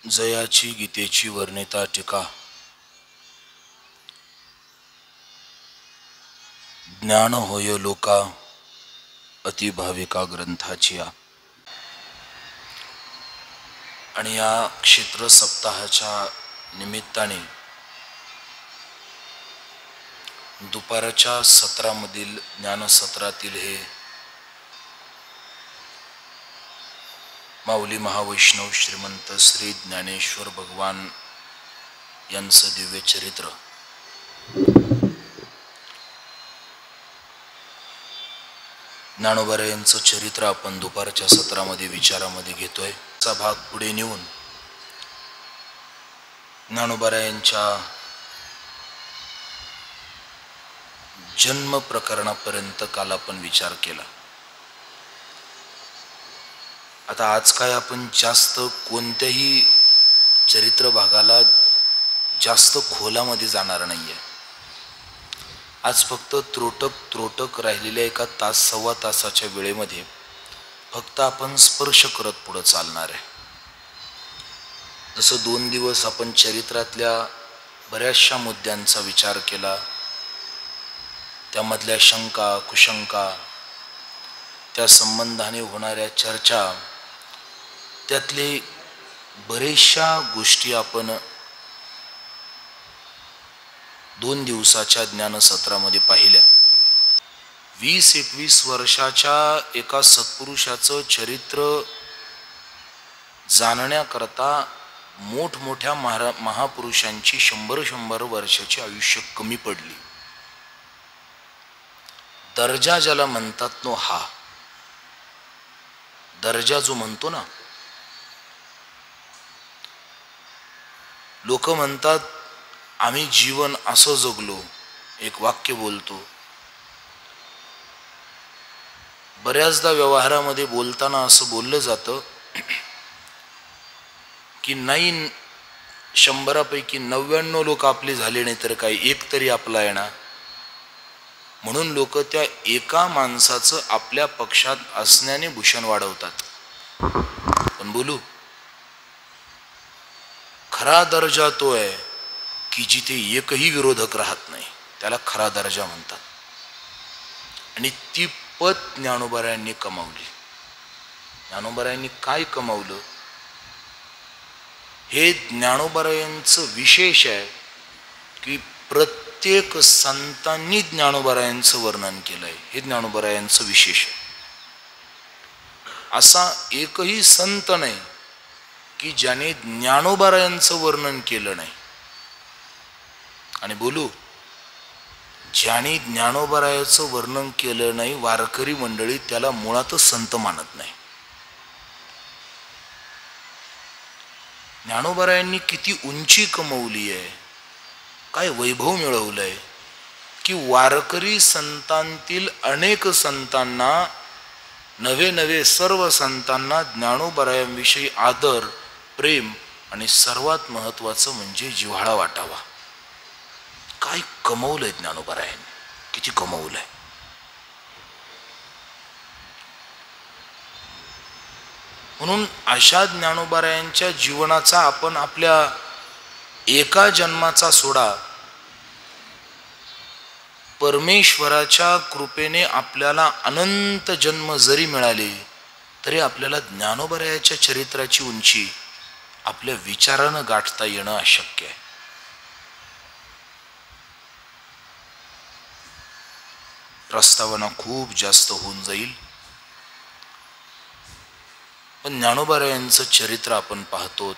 जयाची गीतेची वर्णिता टीका। ज्ञान होय लोका अतिभाविका ग्रंथाची आणि या क्षेत्र सप्ताहाच्या निमित्ताने दुपारच्या सत्रामधील ज्ञानसत्रातील हे माऊली महावैष्णव श्रीमंत श्री ज्ञानेश्वर भगवान यांचं दिव्य चरित्र ज्ञानोबा यांचं चरित्र आपण दुपारच्या सत्रामध्ये विचारामध्ये घेतोय। चा भाग पुढे नेऊन ज्ञानोबा यांच्या जन्म प्रकरणापर्यंत काल आपण विचार केला। आता आज काय आपण जास्त कोणत्याही चरित्र भागाला जास्त खोलामध्ये जाणार नाहीये। आज फक्त त्रोटक राहिलेल्या एका तास सव्वा तासाच्या वेळेमध्ये फक्त आपण स्पर्श करत पुढे चालणार आहे। जसं 2 दिवस आपण चरित्रातल्या बऱ्याचशा मुद्द्यांचा विचार केला, त्यामधल्या शंका कुशंका, त्या संबंधाने होणाऱ्या चर्चा, त्यातले बरेचशा गोष्टी आपण 2 दिवसाच्या ज्ञानसत्रामध्ये पाहिल्या। 20-21 वर्षाच्या एका सत्पुरुषाचं चरित्र जाणण्याकरता मोठमोठ्या महापुरुषांची 100 वर्षाची आयुष्य कमी पडली। दर्जा ज्याला म्हणतात नो, हा दर्जा जो म्हणतो ना, लोक म्हणतात आम्ही जीवन असं जगलो, एक वाक्य बोलतो। बऱ्याचदा व्यवहारामध्ये बोलताना असं बोललं जातं की नाही 100 पैकी 99 लोक आपले झाले नाही तर काय एक तरी आपला येणार, म्हणून लोक त्या एका माणसाचं आपल्या पक्षात असण्याने भूषण वाढवतात। पण बोलू, खरा दर्जा तो आहे की जिथे एकही विरोधक राहत नाही, त्याला खरा दर्जा म्हणतात। आणि ती पद ज्ञानोबा यांनी कमावली। ज्ञानोबा यांनी काय कमावलं हे ज्ञानोबा यांचं विशेष आहे की प्रत्येक संतांनी ज्ञानोबा यांचं वर्णन केलंय, हे ज्ञानोबा यांचं विशेष आहे। असा एकही संत नाही की ज्याने ज्ञानोबा यांचं वर्णन केलं नाही। आणि बोलू, ज्याने ज्ञानोबारायाचं वर्णन केलं नाही, वारकरी मंडळी त्याला मुळातच संत मानत नाही। ज्ञानोबारायांनी किती उंची कमवली आहे, काय वैभव मिळवलंय की वारकरी संतांतील अनेक संतांना, नवे सर्व संतांना ज्ञानोबारायांविषयी आदर, प्रेम आणि सर्वात महत्वाचं म्हणजे जिव्हाळा वाटावा। काय कमवलंय ज्ञानोबारायांनी, किती कमवलंय। म्हणून अशा ज्ञानोबारायांच्या जीवनाचा आपण आपल्या एका जन्माचा सोडा, परमेश्वराच्या कृपेने आपल्याला अनंत जन्म जरी मिळाले तरी आपल्याला ज्ञानोबारायाच्या चरित्राची उंची आपल्या विचारानं गाठता येणं अशक्य आहे। प्रस्तावना खूप जास्त होऊन जाईल, पण ज्ञानोबारायांचं चरित्र आपण पाहतो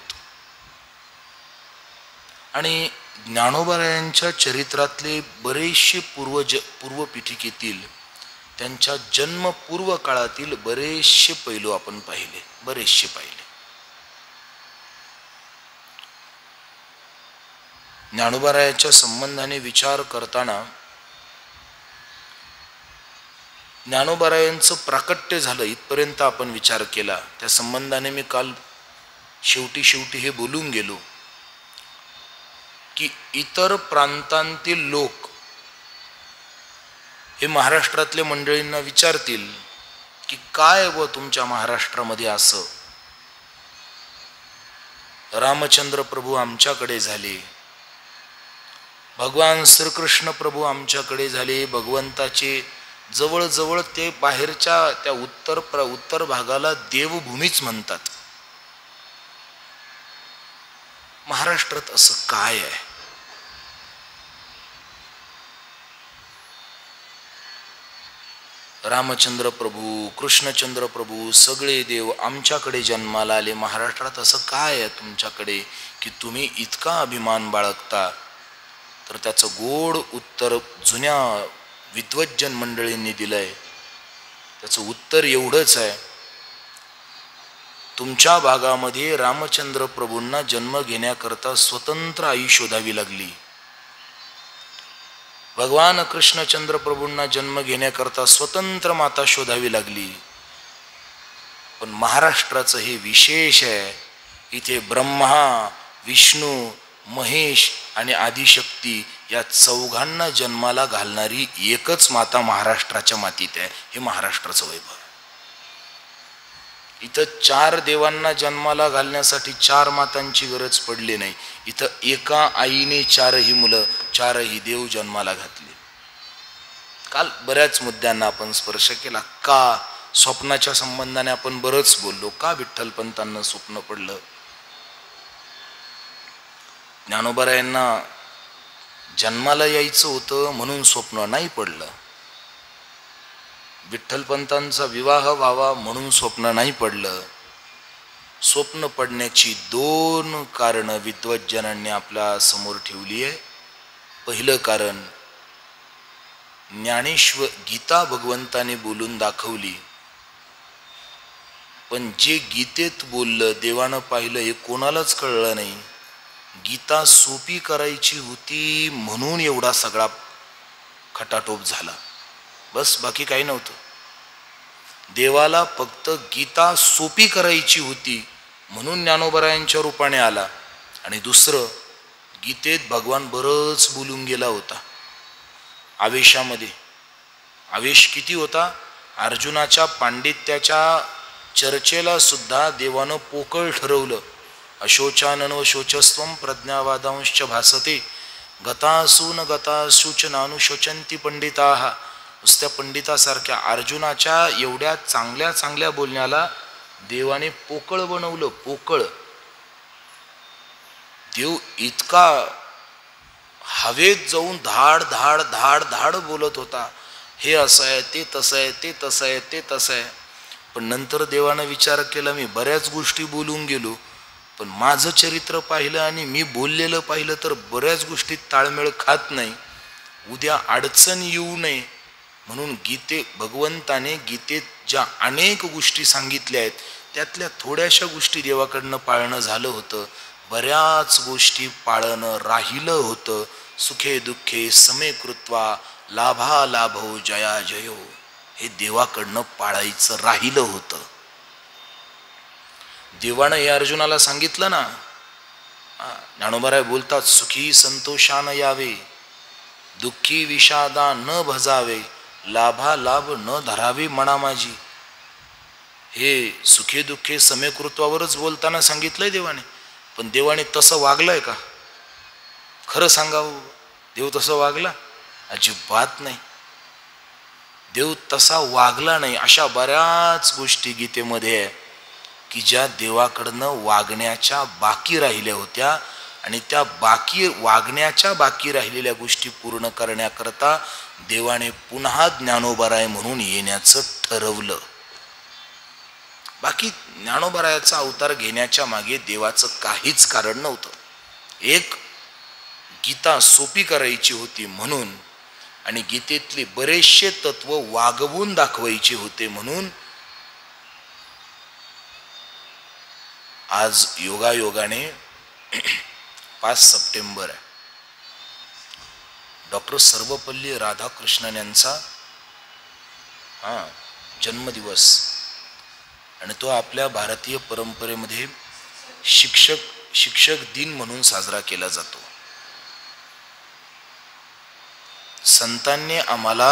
आणि ज्ञानोबारायांच्या चरित्रातले बरेचसे पूर्व पीठिकेतील त्यांच्या जन्मपूर्व काळातील बरेचसे पैलू आपण पाहिले, बरेचसे पाहिले। ज्ञानोबारायांच्या संबंधाने विचार करताना ज्ञानोबारायांचं प्राकट्य झालं इथपर्यंत आपण विचार केला। त्या संबंधाने मी काल शेवटी हे बोलून गेलो की इतर प्रांतांतील लोक हे महाराष्ट्रातल्या मंडळींना विचारतील की काय व तुमच्या महाराष्ट्रामध्ये असं, रामचंद्र प्रभू आमच्याकडे झाले, भगवान श्रीकृष्ण प्रभू आमच्याकडे झाले. भगवंताचे जवळजवळ ते बाहेरच्या त्या उत्तर भागाला देवभूमीच म्हणतात. महाराष्ट्रात असं काय आहे? रामचंद्र प्रभू, कृष्णचंद्र प्रभू सगळे देव आमच्याकडे जन्माला आले. महाराष्ट्रात असं काय आहे तुमच्याकडे की तुम्ही इतका अभिमान बाळगता? तर त्याचं गोड उत्तर जुन्या विद्वज्जन मंडळींनी दिलंय. त्याचं उत्तर एवढंच आहे, तुमच्या भागामध्ये रामचंद्र प्रभूंना जन्म घेण्याकरता स्वतंत्र आई शोधावी लागली. भगवान कृष्णचंद्र प्रभूंना जन्म घेण्याकरता स्वतंत्र माता शोधावी लागली. पण महाराष्ट्राचं हे विशेष आहे, इथे ब्रह्मा, विष्णू, महेश आणि आदिशक्ती या चौघांना जन्माला घालणारी एकच माता महाराष्ट्राच्या मातीत आहे. हे महाराष्ट्राचं वैभव. इथं 4 देवांना जन्माला घालण्यासाठी 4 मातांची गरज पडली नाही. इथं एका आईने 4ही मुलं, 4ही देव जन्माला घातले. काल बऱ्याच मुद्द्यांना आपण स्पर्श केला. का स्वप्नाच्या संबंधाने आपण बरंच बोललो. का विठ्ठलपंतांना स्वप्न पडलं? ज्ञानोबारायांना जन्माला यायचं होतं म्हणून स्वप्न नाही पडलं. विठ्ठलपंतांचा विवाह व्हावा म्हणून स्वप्न नाही पडलं. स्वप्न पडण्याची 2 कारणं विद्वज्जनांनी आपल्या समोर ठेवली आहे. पहिलं कारण, ज्ञानेश्वर गीता भगवंताने बोलून दाखवली, पण जे गीतेत बोललं देवानं पाहिलं हे कोणालाच कळलं नाही. गीता सोपी करायची होती म्हणून एवढा सगळा खटाटोप झाला, बस बाकी काही नव्हतं. देवाला फक्त गीता सोपी करायची होती म्हणून ज्ञानोबरायांच्या रूपाने आला. आणि दुसरं, गीतेत भगवान बरंच बोलून गेला होता आवेशामध्ये. आवेश किती होता? अर्जुनाच्या पांडित्याच्या चर्चेला सुद्धा देवानं पोकळ ठरवलं. अशोचानन शोचस्त्वं प्रज्ञावादांश्च भासते गतासून गतासूच नानुशोचंती पंडिताः. नुसत्या पंडितासारख्या अर्जुनाच्या एवढ्या चांगल्या चांगल्या बोलण्याला देवाने पोकळ बनवलं. पोकळ. देव इतका हवेत जाऊन धाड धाड धाड धाड बोलत होता, हे असं आहे, ते तसं आहे, ते तसं आहे, ते तसं आहे. पण नंतर देवानं विचार केला, मी बऱ्याच गोष्टी बोलून गेलो, पण माझं चरित्र पाहिलं आणि मी बोललेलं पाहिलं तर बऱ्याच गोष्टीत ताळमेळ खात नाही. उद्या अडचण येऊ नये म्हणून भगवंताने गीतेत ज्या अनेक गोष्टी सांगितल्या आहेत त्यातल्या थोड्याशा गोष्टी देवाकडनं पाळणं झालं होतं, बऱ्याच गोष्टी पाळणं राहिलं होतं. सुखे दुःखे समे कृत्वा लाभा लाभो जया जयो, हे देवाकडनं पाळायचं राहिलं होतं. देवानं हे अर्जुनाला सांगितलं ना. ज्ञानोबाराय बोलतात, सुखी संतोषान यावे, दुःखी विषादा न भजावे, लाभा लाभ न धरावे मना माझी. हे सुखे दुःखे समेकृत्वावरच बोलताना सांगितलंय देवाने. पण देवाने तसं वागलंय का? खरं सांगावं, देव तसं वागला? अजिबात नाही. देव तसा वागला नाही. अशा बऱ्याच गोष्टी गीतेमध्ये आहे की ज्या देवाकडनं वागण्याच्या बाकी राहिल्या होत्या आणि त्या वागण्याच्या बाकी राहिलेल्या गोष्टी पूर्ण करण्याकरता देवाने पुन्हा ज्ञानोबाराय म्हणून येण्याचं ठरवलं. बाकी ज्ञानोबारायाचा अवतार घेण्याच्या मागे देवाचं काहीच कारण नव्हतं. एक, गीता सोपी करायची होती म्हणून आणि गीतेतले बरेचसे तत्व वागवून दाखवायचे होते म्हणून. आज योगायोगाने 5 सप्टेंबर आहे. डॉक्टर सर्वपल्ली राधाकृष्णन यांचा जन्मदिवस आणि तो आपल्या भारतीय परंपरेमध्ये शिक्षक दिन म्हणून साजरा केला जातो. संतांनी आम्हाला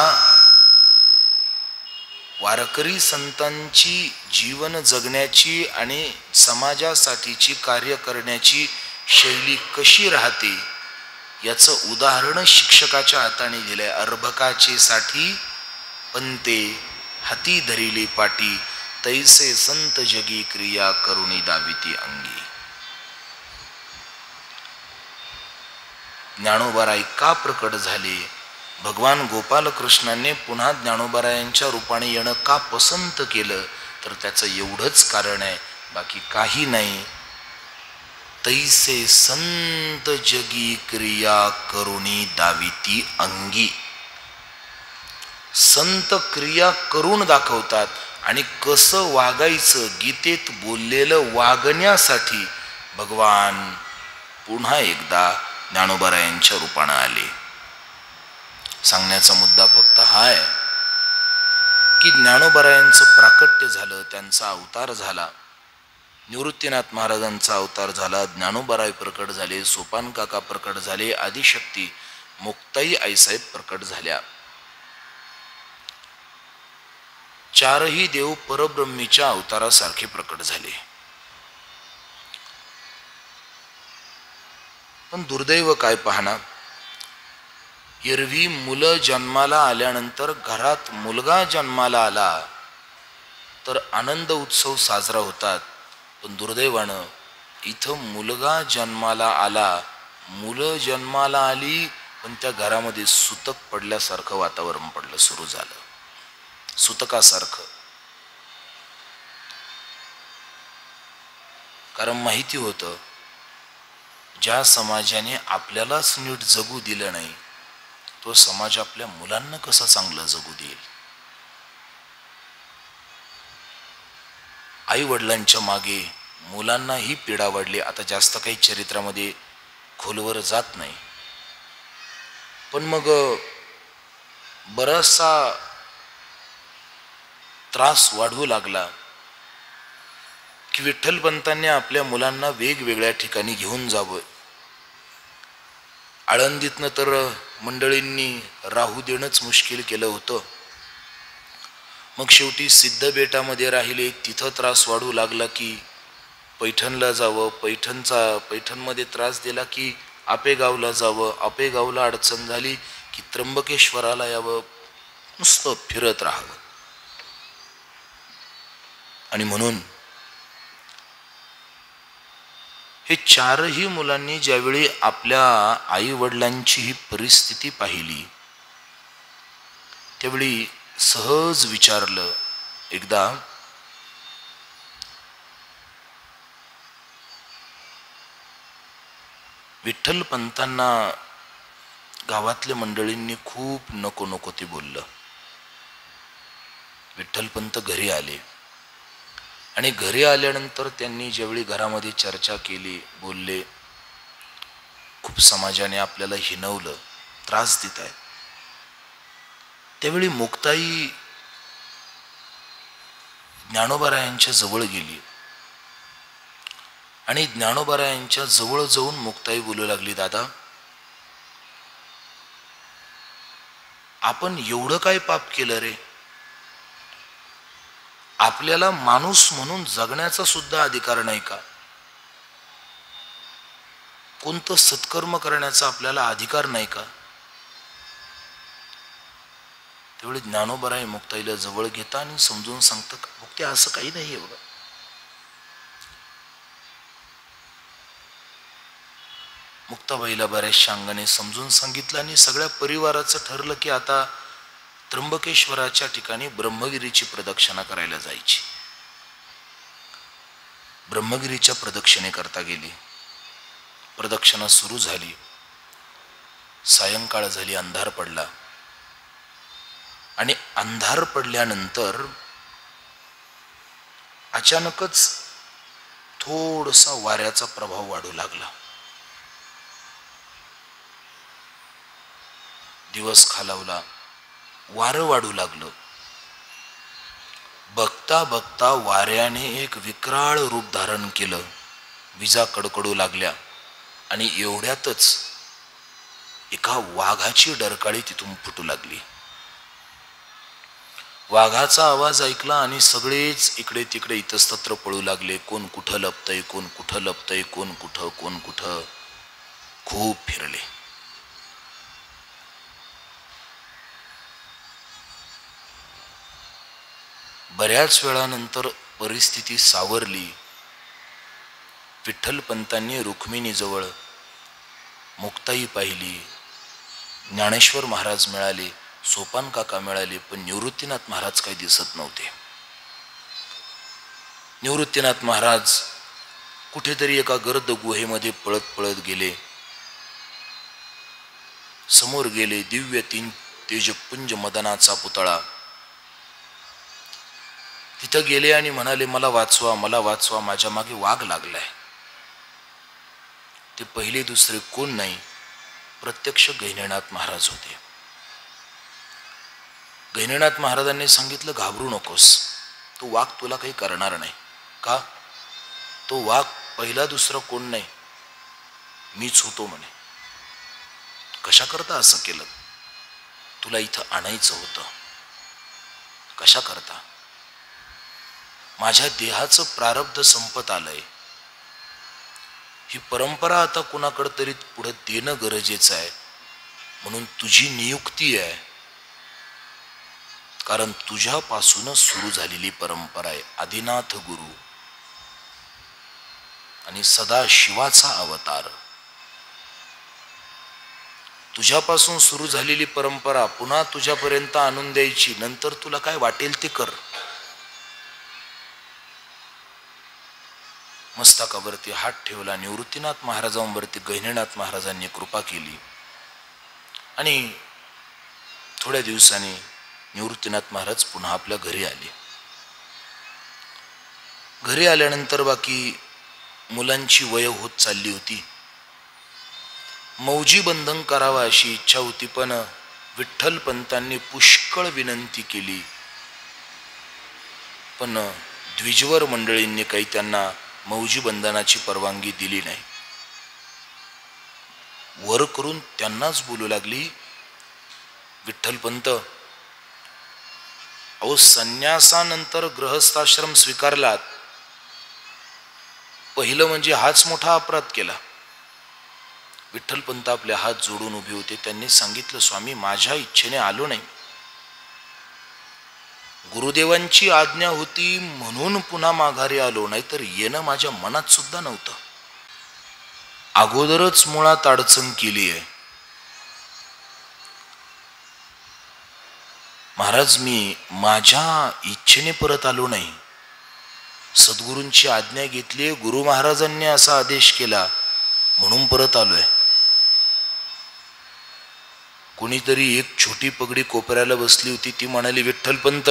वारकरी संतांची जीवन जगण्याची आणि समाजासाठीची कार्य करण्याची शैली कशी राहते याचं उदाहरण शिक्षकाच्या हाताने दिलंय. अर्भकाचे साठी पंते हाती धरिले पाटी, तैसे संत जगी क्रिया करुणी दाविती अंगी. ज्ञानोबाराय का प्रकट झाले, भगवान गोपालकृष्णाने पुन्हा ज्ञानोबारायांच्या रूपाने येणं का पसंत केलं, तर त्याचं एवढंच कारण आहे, बाकी काही नाही. तैसे संत जगी क्रिया करुणी दाविती अंगी. संत क्रिया करून दाखवतात आणि कसं वागायचं गीतेत बोललेलं वागण्यासाठी भगवान पुन्हा एकदा ज्ञानोबारायांच्या रूपाने आले. सांगण्याचा मुद्दा फक्त हा आहे की ज्ञानोबारायांचं प्राकट्य झालं, त्यांचा अवतार झाला, निवृत्तीनाथ महाराजांचा अवतार झाला, ज्ञानोबाराय प्रकट झाले, सोपान काका प्रकट झाले, आदिशक्ती मुक्ताई आईसाहेब प्रकट झाल्या. चारही देव परब्रह्मीच्या अवतारासारखे प्रकट झाले. पण दुर्दैव काय पाहना, एरवी मुलं जन्माला आल्यानंतर घरात मुलगा जन्माला आला तर आनंद उत्सव साजरा होतात. पण दुर्दैवानं इथं मुलगा जन्माला आला, मुलं जन्माला आली, पण त्या घरामध्ये सुतक पडल्यासारखं वातावरण पडलं, सुरू झालं सुतकासारखं. कारण माहिती होतं ज्या समाजाने आपल्यालाच नीट जगू दिलं नाही तो समाज आपल्या मुलांना कसा चांगलं जगू देईल. आई वडिलांच्या मागे मुलांना ही पीडा वाढली. आता जास्त काही चरित्रामध्ये खोलवर जात नाही, पण मग बराचसा त्रास वाढवू लागला की विठ्ठलपंतांनी आपल्या मुलांना वेगवेगळ्या ठिकाणी घेऊन जावं. आळंदीतनं तर मंडळींनी राहू देणंच मुश्किल केलं होतं. मग शेवटी सिद्धबेटामध्ये राहिले, तिथं त्रास वाढू लागला की पैठणला जावं, पैठणमध्ये त्रास दिला की आपेगावला जावं, आपेगावला अडचण झाली की त्र्यंबकेश्वराला यावं, नुसतं फिरत राहावं. आणि म्हणून हे चारही मुलांनी ज्यावेळी आपल्या आई वडिलांची ही परिस्थिती पाहिली त्यावेळी सहज विचारलं एकदा, विठ्ठलपंतांना गावातल्या मंडळींनी खूप नको नको ते बोललं. विठ्ठलपंत घरी आले आणि घरी आल्यानंतर त्यांनी ज्यावेळी घरामध्ये चर्चा केली, बोलले, खूप समाजाने आपल्याला हिणवलं, त्रास देत आहे. त्यावेळी मुक्ताई ज्ञानोबारायांच्या जवळ गेली आणि ज्ञानोबारायांच्या जवळ जाऊन मुक्ताई बोलू लागली, दादा आपण एवढं काय पाप केलं रे, आपल्याला माणूस म्हणून जगण्याचा सुद्धा अधिकार नाही का, कोणतं सत्कर्म करण्याचा आपल्याला अधिकार नाही का. तेवढे ज्ञानोबाराय मुक्ताईला जवळ घेता आणि समजून सांगतं, मुक्ती असं काही नाही एवढं. मुक्ताबाईला बऱ्याचशा अंगाने समजून सांगितलं आणि सगळ्या परिवाराचं ठरलं की आता त्र्यंबकेश्वराच्या ठिकाणी ब्रह्मगिरीची प्रदक्षिणा करायला जायची. ब्रह्मगिरीच्या प्रदक्षिणेकरता गेली. प्रदक्षिणा सुरू झाली. सायंकाळ झाली, अंधार पडला आणि अंधार पडल्यानंतर अचानकच थोडासा वाऱ्याचा प्रभाव वाढू लागला. दिवस खालावला, वारं वाढू लागलं. बघता बघता वाऱ्याने एक विक्राळ रूप धारण केलं. विजा कडकडू लागल्या आणि एवढ्यातच एका वाघाची डरकाळी तिथून फुटू लागली. वाघाचा आवाज ऐकला आणि सगळेच इकडे तिकडे इतस्तत्र पळू लागले. कोण कुठं लपतय, कोण कुठं लपतय, कोण कुठं. खूप फिरले. बऱ्याच वेळानंतर परिस्थिती सावरली. विठ्ठलपंतांनी रुक्मिणीजवळ मुक्ताई पाहिली, ज्ञानेश्वर महाराज मिळाले, सोपान काका मिळाले, पण निवृत्तीनाथ महाराज काही दिसत नव्हते. निवृत्तीनाथ महाराज कुठेतरी एका गर्द गुहेमध्ये पळत पळत गेले. समोर गेले दिव्य तेजपुंज मदनाचा पुतळा. तिथं गेले आणि म्हणाले, मला वाचवा, मला वाचवा, माझ्या मागे वाघ लागलाय. ते पहिले दुसरे कोण नाही, प्रत्यक्ष गहिनीनाथ महाराज होते. गहिनीनाथ महाराजांनी सांगितलं, घाबरू नकोस, तो वाघ तुला काही करणार नाही. का? तो वाघ पहिला दुसरा कोण नाही, मीच होतो म्हणे. कशा करता असं केलं? तुला इथं आणायचं होतं. कशा करता? माझ्या देहाचं प्रारब्ध संपत आलंय. ही परंपरा आता कुणाकडे तरी पुढे देणं गरजेचं आहे, म्हणून तुझी नियुक्ती आहे. कारण तुझ्यापासूनच सुरू झालेली परंपरा आहे. आदिनाथ गुरु आणि सदा शिवाचा अवतार. तुझ्यापासून सुरू झालेली परंपरा पुन्हा तुझ्यापर्यंत आणून द्यायची. नंतर तुला काय वाटेल ते कर. मस्तकावरती हात ठेवला. निवृत्तीनाथ महाराजांवरती गहिनीनाथ महाराजांनी कृपा केली आणि थोड्या दिवसांनी निवृत्तीनाथ महाराज पुन्हा आपल्या घरी आले. घरी आल्यानंतर बाकी मुलांची वय होत चालली होती. मौजी बंधन करावा अशी इच्छा होती, पण विठ्ठलपंतांनी पुष्कळ विनंती केली, पण द्विजवर मंडळींनी काही त्यांना मौजी बंधनाची परवानगी दिली नाही. वर करून त्यांनाच बोलू लागली, विठ्ठलपंत, अहो संन्यासानंतर गृहस्थाश्रम स्वीकारलात, पहिलं म्हणजे हाच मोठा अपराध केला. विठ्ठलपंत आपले हात जोडून उभे होते. त्यांनी सांगितलं, स्वामी माझ्या इच्छेने आलो नाही, गुरुदेवांची आज्ञा होती म्हणून पुन्हा माघारी आलो, नाहीतर येणं माझ्या मनात सुद्धा नव्हतं. अगोदरच मुळात अडचण केली आहे. महाराज मी माझ्या इच्छेने परत आलो नाही, सद्गुरूंची आज्ञा घेतली, गुरु महाराजांनी असा आदेश केला म्हणून परत आलोय. कोणीतरी एक छोटी पगडी कोपऱ्याला बसली होती, ती म्हणाली, विठ्ठलपंत,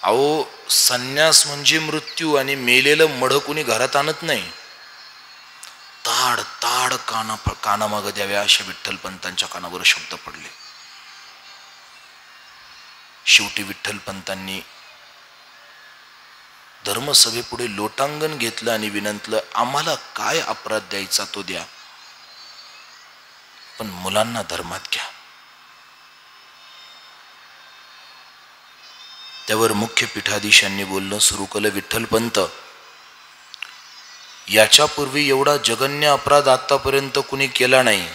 अहो संन्यास म्हणजे मृत्यू आणि मेलेलं मढ कोणी घरात आणत नाही. ताड ताड कानामाग द्याव्या अशा विठ्ठलपंतांच्या कानावर शब्द पडले. शेवटी विठ्ठलपंतांनी धर्मसभेपुढे लोटांगण घेतलं आणि विनंतलं, आम्हाला काय अपराध द्यायचा तो द्या, पण मुलांना धर्मात घ्या. त्यावर मुख्य पीठाधीशांनी बोलणं सुरू केलं, विठ्ठलपंत, याच्यापूर्वी एवढा जघन्य अपराध आतापर्यंत कुणी केला नाही.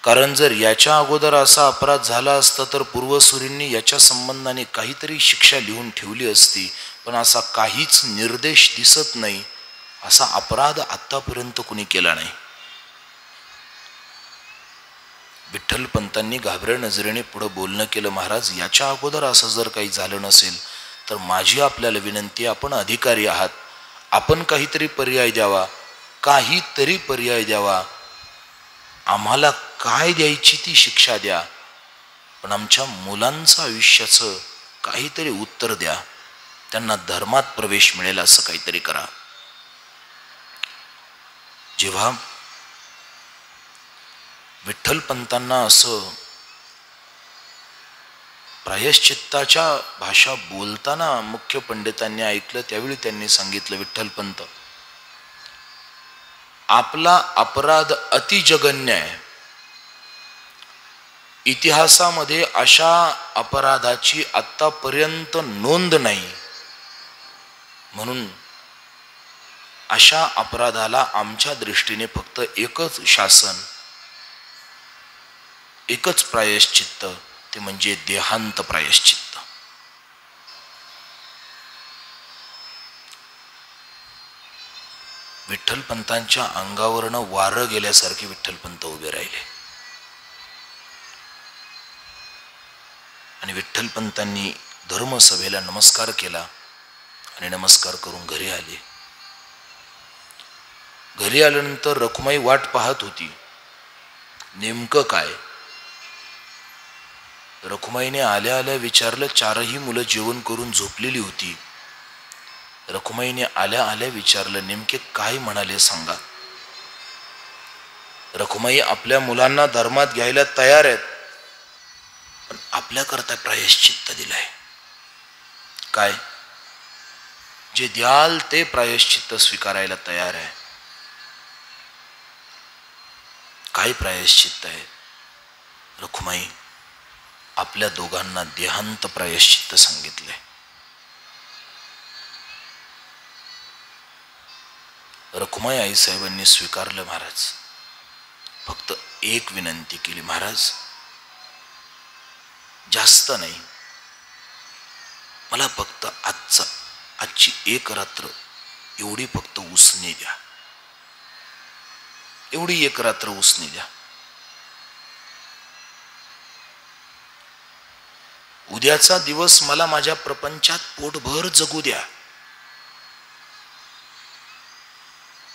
कारण जर याच्या अगोदर असा अपराध झाला असता तर पूर्वसुरींनी याच्या संबंधाने काहीतरी शिक्षा लिहून ठेवली असती, पण असा काहीच निर्देश दिसत नाही. असा अपराध आतापर्यंत कुणी केला नाही. विठ्ठलपंतांनी घाबऱ्या नजरेने पुढे बोलणं केलं, महाराज याच्या अगोदर असं जर काही झालं नसेल तर माझी आपल्याला विनंती, आपण अधिकारी आहात, आपण काहीतरी पर्याय द्यावा, काहीतरी पर्याय द्यावा. आम्हाला काय द्यायची ती शिक्षा द्या, पण आमच्या मुलांचं आयुष्याचं काहीतरी उत्तर द्या, त्यांना धर्मात प्रवेश मिळेल असं काहीतरी करा. जेव्हा विठ्ठलपंतांना असं प्रायश्चित्ताच्या भाषा बोलताना मुख्य पंडितांनी ऐकलं, त्यावेळी त्यांनी सांगितलं, विठ्ठलपंत, आपला अपराध अतिजघन्य आहे, इतिहासामध्ये अशा अपराधाची आत्तापर्यंत नोंद नाही, म्हणून अशा अपराधाला आमच्या दृष्टीने फक्त एकच शासन, एकच प्रायश्चित्त, ते म्हणजे देहांत प्रायश्चित्त. विठ्ठलपंतांच्या अंगावरनं वारं गेल्यासारखे विठ्ठलपंत उभे राहिले आणि विठ्ठलपंतांनी धर्मसभेला नमस्कार केला आणि नमस्कार करून घरी आले. घरी आल्यानंतर रखुमाई वाट पाहत होती. नेमकं काय? रखुमाईने आल्या आल्या विचारलं. चारही मुलं जेवण करून झोपलेली होती. रखुमाईने आल्या आल्या विचारलं, नेमके काय म्हणाले सांगा. रखुमाई आपल्या मुलांना धर्मात घ्यायला तयार आहेत, पण आपल्याकरता प्रायश्चित्त दिलंय. काय? जे द्याल ते प्रायश्चित्त स्वीकारायला तयार आहे. काय प्रायश्चित्त आहे? रखुमाई आपल्या दोघांना देहांत प्रायश्चित्त सांगितले. रखुमाई आईसाहेबांनी स्वीकारलं. महाराज, फक्त एक विनंती केली. महाराज, जास्त नाही, मला फक्त आजची एक रात्र एवढी फक्त उसने द्या, एवढी एक रात्र उसने द्या. उद्याचा दिवस मला माझ्या प्रपंचात पोटभर जगू द्या.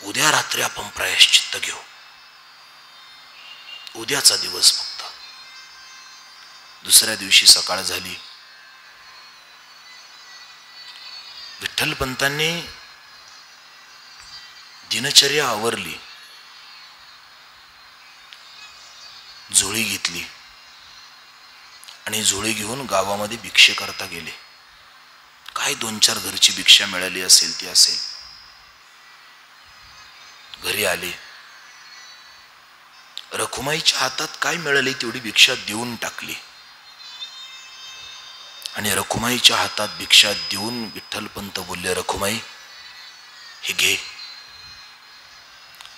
उद्या रात्री आपण प्रायश्चित्त घेऊ. उद्याचा दिवस फक्त. दुसऱ्या दिवशी सकाळ झाली. विठ्ठलपंतांनी दिनचर्या आवरली, झोळी घेतली आणि झोळी घेऊन गावामध्ये भिक्षे करता गेले. काय 2-4 घरची भिक्षा मिळाली असेल ती असेल. घरी आले. रखुमाईच्या हातात काय मिळाली तेवढी भिक्षा देऊन टाकली आणि रखुमाईच्या हातात भिक्षा देऊन विठ्ठलपंत बोलले, रखुमाई, हे घे,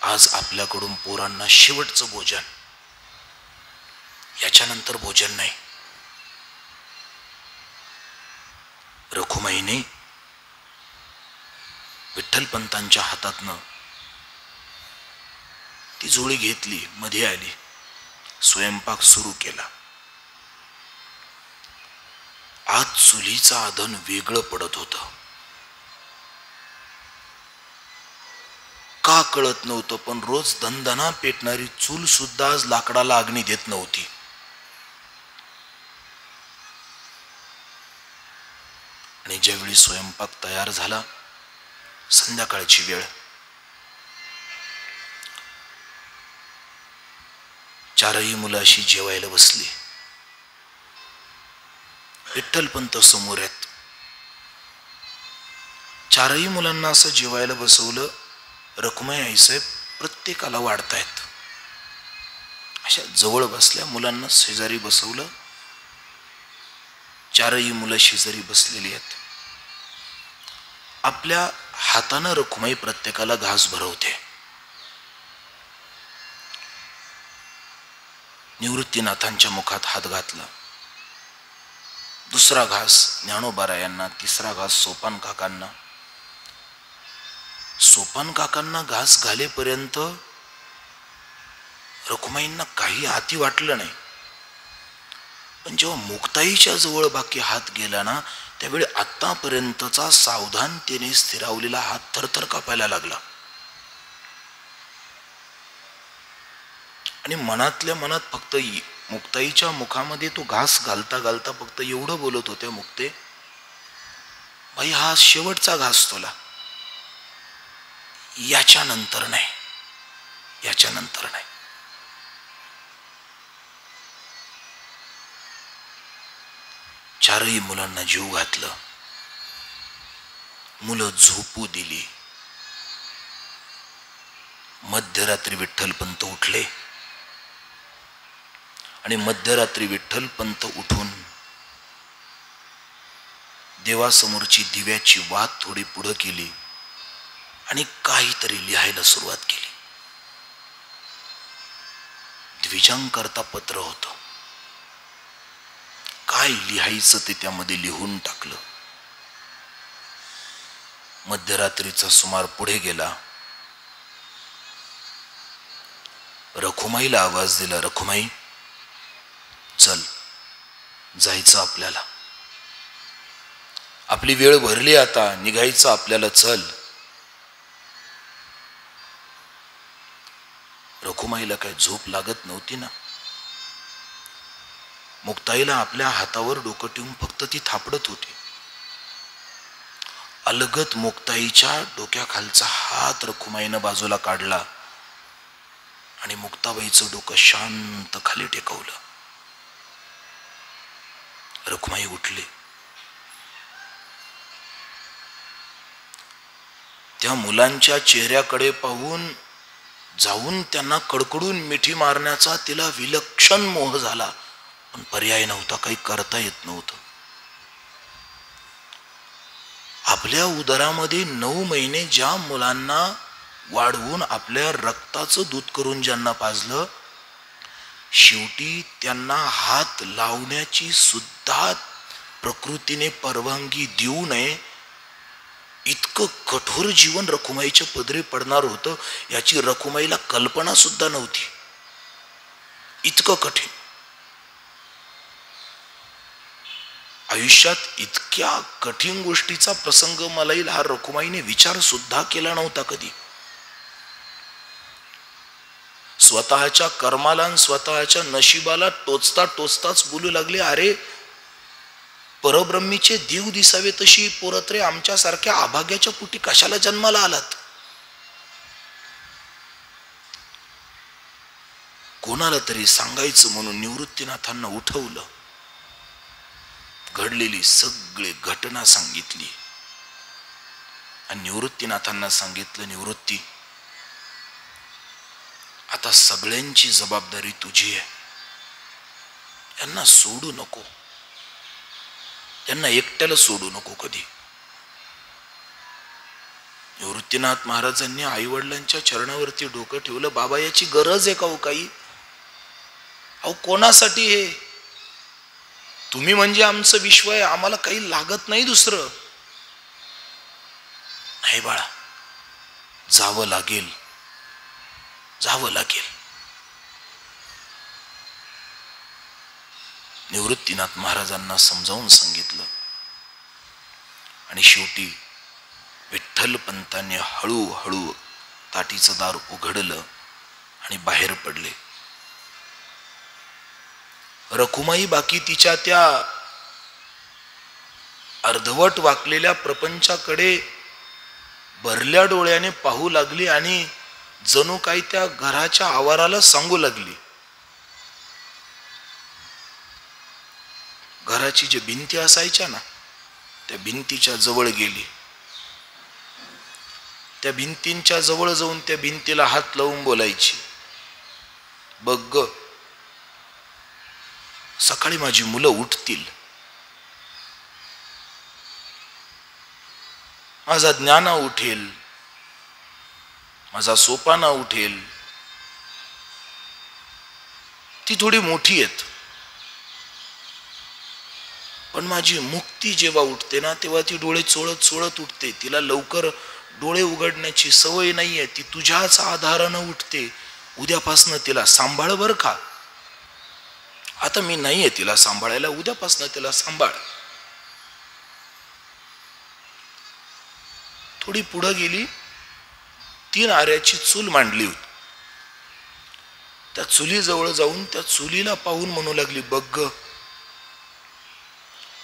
आज आपल्याकडून पोरांना शेवटचं भोजन, याच्यानंतर भोजन नाही. रखुमाईने विठ्ठलपंतांच्या हातातनं ती झोळी घेतली, मध्ये आली, स्वयंपाक सुरू केला. आज चुलीचं आधन वेगळं पडत होतं. का कळत नव्हतं, पण रोज दणदणा पेटणारी चूल सुद्धा आज लाकडाला अग्नी देत नव्हती. आणि ज्यावेळी स्वयंपाक तयार झाला, संध्याकाळची वेळ, चारही मुलं अशी जेवायला बसली. विठ्ठलपंत समोर आहेत. चारही मुलांना असं जेवायला बसवलं. रखुमाई आईसाहेब प्रत्येकाला वाढतायत. अशा जवळ बसल्या. मुलांना शेजारी बसवलं. चारही मुलं शेजारी बसलेली आहेत. आपल्या हातानं रखुमाई प्रत्येकाला घास भरवते. निवृत्तीनाथांच्या मुखात हात घातला. दुसरा घास ज्ञानोबारायांना, तिसरा घास सोपान काकांना. सोपान काकांना घास घालेपर्यंत रखुमाईंना काही हाती वाटलं नाही, पण जेव्हा मुक्ताईच्या जवळ बाकी हात गेला ना, त्यावेळी आतापर्यंतचा सावधानतेने स्थिरावलेला हात थरथर कापायला लागला. आणि मनातल्या मनात फक्त मुक्ताईच्या मुखामध्ये तो घास घालता घालता फक्त एवढं बोलत होते, मुक्ते बाई, हा शेवटचा घास तुला, याच्यानंतर नाही, याच्यानंतर नाही. चारही मुलांना जीव घातलं. मुलं झोपू दिली. मध्यरात्री विठ्ठलपंत उठले. आणि मध्यरात्री विठ्ठलपंत उठून देवासमोरची दिव्याची वात थोडी पुढं केली आणि काहीतरी लिहायला सुरुवात केली. द्विजांकरता पत्र होतं. काय लिहायचं ते त्यामध्ये लिहून टाकलं. मध्यरात्रीचा सुमार पुढे गेला. रखुमाईला आवाज दिला, रखुमाई चल, जायचं आपल्याला, आपली वेळ भरली, आता निघायचं आपल्याला, चल. रखुमाईला काय झोप लागत नव्हती ना. मुक्ताईला आपल्या हातावर डोकं ठेवून फक्त ती थापडत होती. अलगत मुक्ताईच्या डोक्याखालचा हात रखुमाईनं बाजूला काढला आणि मुक्ताबाईचं डोकं शांत खाली टेकवलं. रखुमाई उठली. त्या मुलांच्या चेहऱ्याकडे पाहून जाऊन त्यांना कडकडून मिठी मारण्याचा तिला विलक्षण मोह झाला, पण पर्याय नव्हता, काही करता येत नव्हतं. आपल्या उदरामध्ये 9 महिने ज्या मुलांना वाढवून आपल्या रक्ताचं दूध करून ज्यांना पाजलं, शेवटी त्यांना हात लावण्याची सुद्धा प्रकृतीने परवानगी देऊ नये, इतकं कठोर जीवन रखुमाईच्या पदरी पडणार होतं याची रखुमाईला कल्पना सुद्धा नव्हती. इतकं कठीण. आयुष्यात इतक्या कठीण गोष्टीचा प्रसंग मला येईल हा रखुमाईने विचार सुद्धा केला नव्हता कधी. स्वतःच्या कर्माला आणि स्वतःच्या नशिबाला टोचता टोचताच बोलू लागले, अरे परब्रह्मीचे देव दिसावे तशी पोरत रे, आमच्यासारख्या अभाग्याच्या पोटी कशाला जन्माला आलात? कोणाला तरी सांगायचं म्हणून निवृत्तीनाथांना उठवलं. घडलेली सगळी घटना सांगितली आणि निवृत्तीनाथांना सांगितलं, निवृत्ती, आता सगळ्यांची जबाबदारी तुझी आहे, यांना सोडू नको, त्यांना एकट्याला सोडू नको कधी. निवृत्तीनाथ महाराजांनी आई वडिलांच्या चरणावरती डोकं ठेवलं. बाबा याची गरज आहे का हो काही? अहो कोणासाठी हे? तुम्ही म्हणजे आमचं विश्व आहे, आम्हाला काही लागत नाही दुसरं. नाही बाळा, जावं लागेल, जावं लागेल. निवृत्तीनाथ महाराजांना समजावून सांगितलं आणि शेवटी विठ्ठलपंतांनी हळूहळू ताटीचं दार उघडलं आणि बाहेर पडले. रखुमाई बाकी तिच्या त्या अर्धवट वाकलेल्या प्रपंचाकडे भरल्या डोळ्याने पाहू लागली आणि जणू काही त्या घराच्या आवाराला सांगू लागली. घराची जे भिंती असायच्या ना, त्या भिंतीच्या जवळ गेली. त्या भिंतींच्या जवळ जाऊन त्या भिंतीला हात लावून बोलायची, बघ ग, सकाळी माझी मुलं उठतील, माझा ज्ञाना उठेल, माझा सोपाना उठेल. ती थोडी मोठी आहेत, पण माझी मुक्ती जेव्हा उठते ना तेव्हा ती डोळे चोळत चोळत उठते. तिला लवकर डोळे उघडण्याची सवय नाहीये, ती तुझ्याच आधारानं उठते. उद्यापासनं तिला सांभाळ बर का. आता मी नाहीये तिला सांभाळायला, उद्यापासनं तिला सांभाळ. थोडी पुढे गेली, 3 आऱ्याची चूल मांडली होती. त्या चुलीजवळ जाऊन त्या चुलीला पाहून म्हणू लागली, बघ ग,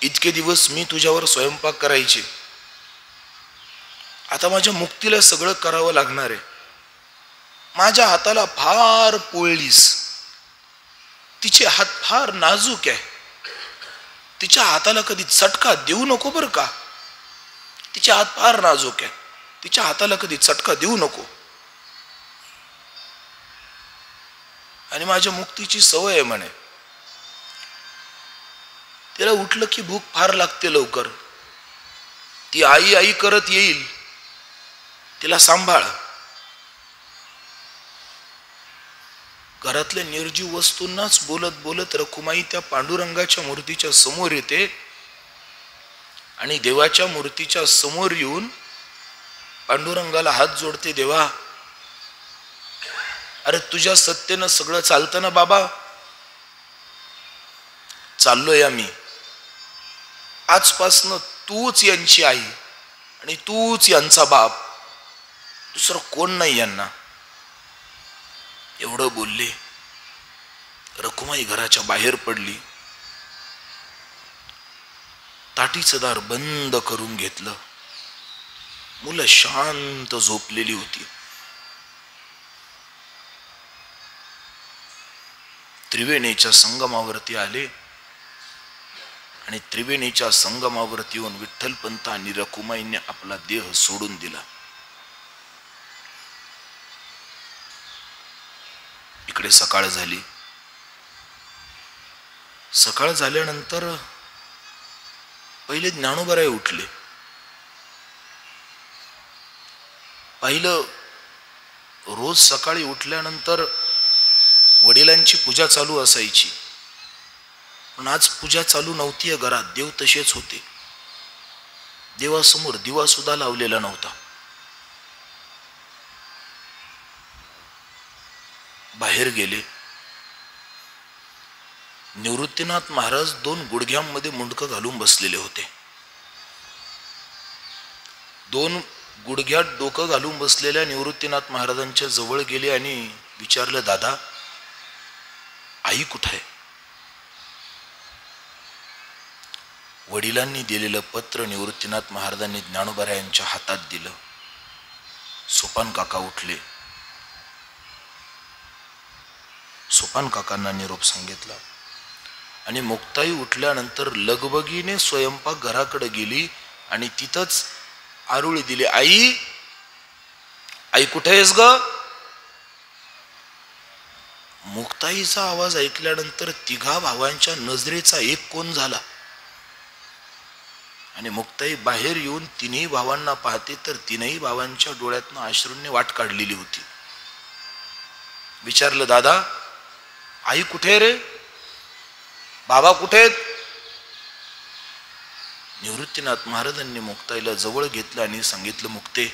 इतके दिवस मी तुझ्यावर स्वयंपाक करायचे, आता माझ्या मुक्तीला सगळं करावं लागणार आहे. माझ्या हाताला फार पोळलीस, तिचे हात फार नाजूक आहे, तिच्या हाताला कधी चटका देऊ नको बर का. तिचे हात फार नाजूक आहे, तिच्या हाताला कधी चटका देऊ नको. आणि माझ्या मुक्तीची सवय आहे म्हणे, तिला उठलं की भूक फार लागते लवकर. ती आई आई करत येईल, तिला सांभाळ. घरातल्या निर्जीव वस्तूंनाच बोलत बोलत रखुमाई त्या पांडुरंगाच्या मूर्तीच्या समोर येते आणि देवाच्या मूर्तीच्या समोर येऊन पांडुरंगाला हात जोडते. देवा, अरे तुझ्या सत्तेनं सगळं चालतं ना बाबा. चाललोय आम्ही. आजपासनं तूच यांची आई आणि तूच यांचा बाप, दुसरं कोण नाही यांना. एवढं बोलले. रखुमाई घराच्या बाहेर पडली. ताटीचं दार बंद करून घेतलं. मुलं शांत झोपलेली होती. त्रिवेणीच्या संगमावरती आले आणि त्रिवेणीच्या संगमावरती येऊन विठ्ठलपंत आणि रखुमाईने आपला देह सोडून दिला. इकडे सकाळ झाली. सकाळ झाल्यानंतर पहिले ज्ञानोबाराय उठले. पाहिलं, रोज सकाळी उठल्यानंतर वडिलांची पूजा चालू असायची, पण आज पूजा चालू नव्हती. घरात देव तसेच होते. देवासमोर दिवा सुद्धा लावलेला नव्हता. बाहेर गेले. निवृत्तीनाथ महाराज 2 गुडघ्यांमध्ये मुंडकं घालून बसलेले होते. 2 गुडघ्यात डोकं घालून बसलेल्या निवृत्तीनाथ महाराजांच्या जवळ गेले आणि विचारलं, दादा, आई कुठे आहे? वडिलांनी दिलेलं पत्र निवृत्तीनाथ महाराजांनी ज्ञानोबारायांच्या हातात दिलं. सोपान काका उठले. सोपान काकांना निरोप सांगितला आणि मुक्ताई उठल्यानंतर लगबगीने स्वयंपाक घराकडे गेली आणि तिथंच आरुळी दिली. आई, आई कुठे आहेस ग? मुक्ताईचा आवाज ऐकल्यानंतर तिघा भावांच्या नजरेचा एक कोण झाला आणि मुक्ताई बाहेर येऊन तिन्ही भावांना पाहते तर तिन्ही भावांच्या डोळ्यातनं अश्रूंनी वाट काढलेली होती. विचारलं, दादा, आई कुठे रे? बाबा कुठे आहेत? निवृत्तीनाथ महाराजांनी मुक्ताईला जवळ घेतलं आणि सांगितलं, मुक्ते,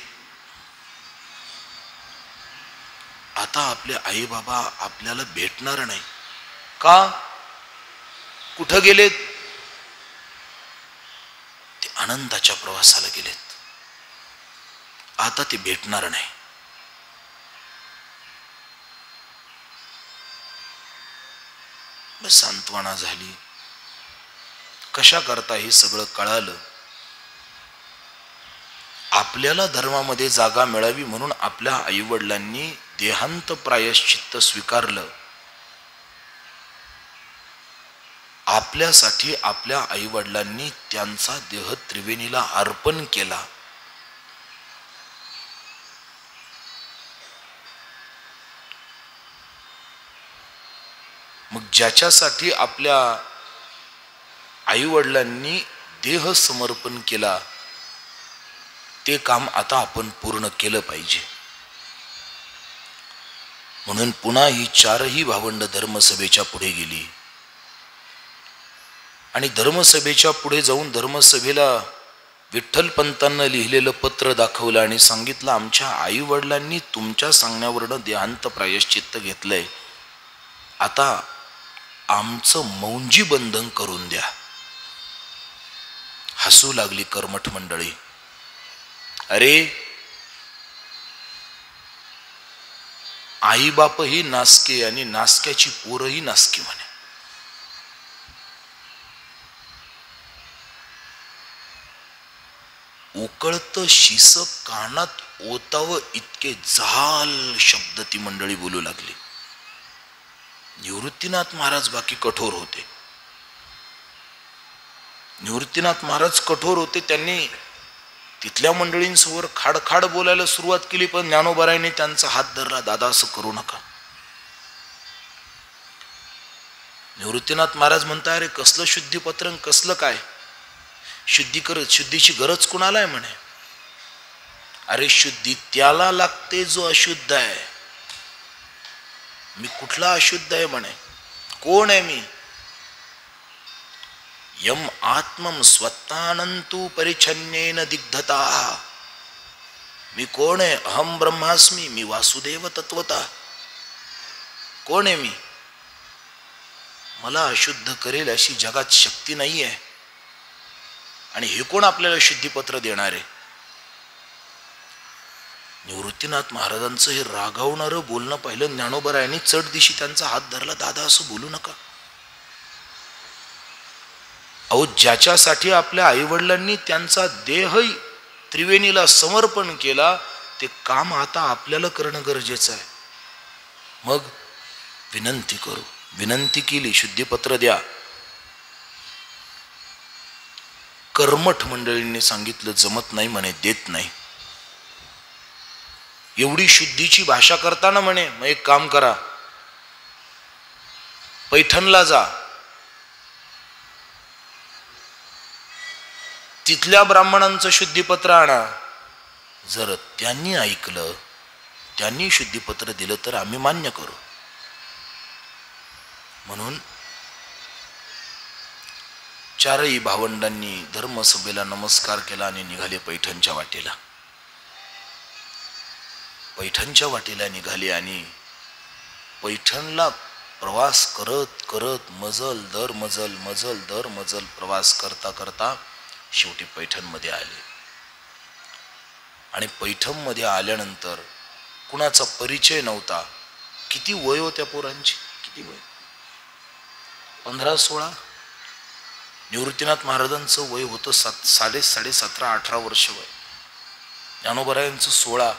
आता आपले आई बाबा आपल्याला भेटणार नाही. का? कुठं गेलेत? ते आनंदाच्या प्रवासाला गेलेत. आता ते भेटणार नाही. सांत्वना झाली. कशा करता हे सगळं कळालं? आपल्याला धर्मामध्ये जागा मिळावी म्हणून आपल्या आईवडिलांनी देहांत प्रायश्चित्त स्वीकारलं. आपल्यासाठी आपल्या आईवडिलांनी त्यांचा देह त्रिवेणीला अर्पण केला. मग ज्याच्यासाठी आपल्या आईवडिलांनी देह समर्पण केला ते काम आता आपण पूर्ण केलं पाहिजे. म्हणून पुन्हा ही 4ही भावंड धर्मसभेच्या पुढे गेली आणि धर्मसभेच्या पुढे जाऊन धर्मसभेला विठ्ठलपंतांना लिहिलेलं पत्र दाखवलं आणि सांगितलं, आमच्या आई वडिलांनी तुमच्या सांगण्यावरनं देहांत प्रायश्चित्त घेतलंय. आता आमचं मौंजी बंधन करून द्या. हसू लागली कर्मठ मंडळी. अरे, आई बाप ही नासके आणि नासक्याची पोरही नासकी म्हणे. उकळत शिस कानात ओतावं इतके जाल शब्द ती मंडळी बोलू लागली. निवृत्तीनाथ महाराज बाकी कठोर होते. निवृत्तीनाथ महाराज कठोर होते. त्यांनी तिथल्या मंडळींसमोर खाडखाड बोलायला सुरुवात केली, पण ज्ञानोबारायने त्यांचा हात धरला. दादा, असं करू नका. निवृत्तीनाथ महाराज म्हणता, अरे कसलं शुद्धीपत्र, कसलं काय शुद्धीची गरज कुणाला आहे म्हणे. अरे शुद्धी त्याला लागते जो अशुद्ध आहे. मी कुठला अशुद्ध आहे म्हणे, कोण आहे मी. यम आत्मम स्वत्तानंतु परिच्छन्नेन दिग्धता. मी कोण आहे, अहम ब्रह्मास्मी, मी वासुदेव तत्वता. कोण आहे मी. मला अशुद्ध करेल अशी जगात शक्ती नाही आहे. आणि हे कोण आपल्याला शुद्धीपत्र देणार आहे. निवृत्तीनाथ महाराजांचं हे रागावणारं बोलणं पाहिलं ज्ञानोबरायांनी. चढ दिशी त्यांचा हात धरला, दादा असं बोलू नका. अहो, ज्याच्यासाठी आपल्या आईवडिलांनी त्यांचा देहही त्रिवेणीला समर्पण केला, ते काम आता आपल्याला करणं गरजेचं आहे. मग विनंती करू, विनंती केली, शुद्धीपत्र द्या. कर्मठ मंडळींनी सांगितलं जमत नाही म्हणे, देत नाही. एवढी शुद्धीची भाषा करताना म्हणे, मग एक काम करा, पैठणला जा, तिथल्या ब्राह्मणांचं शुद्धीपत्र आणा. जर त्यांनी ऐकलं, त्यांनी शुद्धीपत्र दिलं तर आम्ही मान्य करू. म्हणून चारही भावंडांनी धर्मसभेला नमस्कार केला आणि निघाले पैठणच्या वाटेला. पैठणच्या वाटेला निघाले आणि पैठणला प्रवास करत करत मजल दर मजल प्रवास करता करता शेवटी पैठणमध्ये आले. आणि पैठणमध्ये आल्यानंतर कुणाचा परिचय नव्हता. किती वय होत्या पोरांची, किती वय, 15-16. निवृत्तीनाथ महाराजांचं वय होतं 17-18 वर्ष वय. ज्ञानोबरायांचं 16,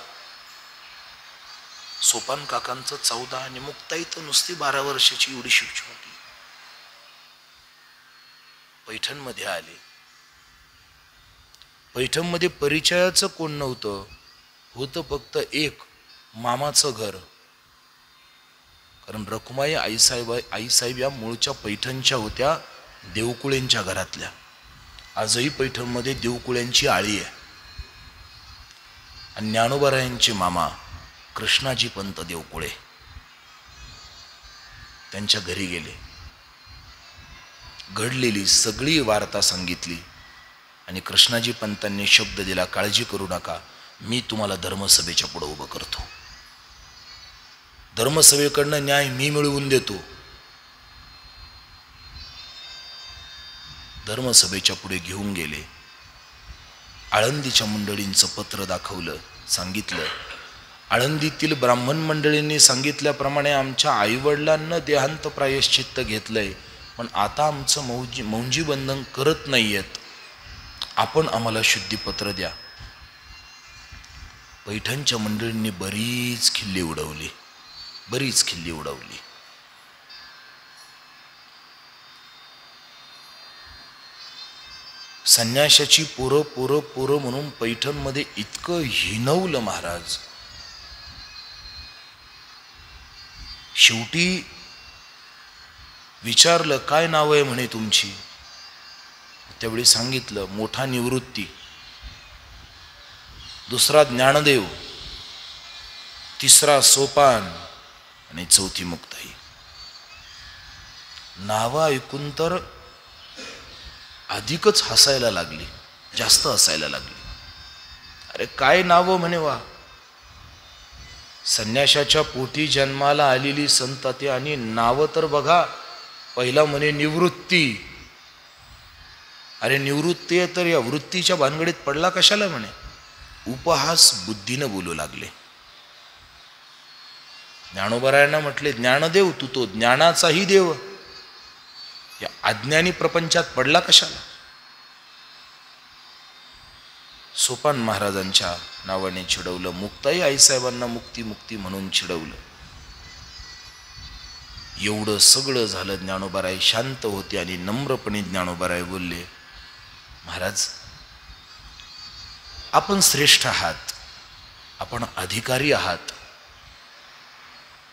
सोपान काकांचं 14 आणि मुक्ताई तर नुसती 12 वर्षाची एवढी शिवची होती. पैठणमध्ये आले. पैठणमध्ये परिचयाचं कोण नव्हतं, होतं फक्त एक मामाचं घर. कारण रखुमाई आईसाहेब या मूळच्या पैठणच्या होत्या, देवकुळेंच्या घरातल्या. आजही पैठणमध्ये देवकुळ्यांची आळी आहे. आणि ज्ञानोबरायांचे मामा कृष्णाजी पंत देवकुळे, त्यांच्या घरी गेले. घडलेली सगळी वार्ता सांगितली आणि कृष्णाजी पंतांनी शब्द दिला, काळजी करू नका, मी तुम्हाला धर्मसभेच्या पुढे उभं करतो. धर्मसभेकडनं न्याय मी मिळवून देतो. धर्मसभेच्या पुढे घेऊन गेले. आळंदीच्या मंडळींचं पत्र दाखवलं, सांगितलं. आळंदीतील ब्राह्मण मंडळींनी सांगितल्याप्रमाणे आमच्या आईवडिलांना देहांत प्रायश्चित्त घेतलंय, पण आता आमचं मौंजी बंधन करत नाहीयेत. आपण आम्हाला शुद्धीपत्र द्या. पैठणच्या मंडळींनी बरीच खिल्ली उडवली. संन्याशाची पोरं म्हणून पैठणमध्ये इतकं हिणवलं महाराज. शेवटी विचारलं, काय नाव आहे म्हणे तुमची. त्यावेळी सांगितलं, मोठा निवृत्ती, दुसरा ज्ञानदेव, तिसरा सोपान आणि चौथी मुक्ताई. नावं ऐकून तर अधिकच हसायला लागली, जास्त हसायला लागली. अरे काय नावं म्हणे वा. संन्याशाच्या पोटी जन्माला आलेली संतती आणि नावं तर बघा. पहिला म्हणे निवृत्ती. अरे निवृत्ती आहे तर या वृत्तीच्या भानगडीत पडला कशाला म्हणे. उपहास बुद्धीनं बोलू लागले. ज्ञानोबरायांना म्हटले, ज्ञानदेव तू तो ज्ञानाचाही देव, या अज्ञानी प्रपंचात पडला कशाला. सोपान महाराजांच्या नावाने चिडवलं. मुक्ताई आईसाहेबांना मुक्ती म्हणून चिडवलं. एवढं सगळं झालं. ज्ञानोबराय शांत होते आणि नम्रपणे ज्ञानोबराय बोलले, महाराज आपण श्रेष्ठ आहात, आपण अधिकारी आहात,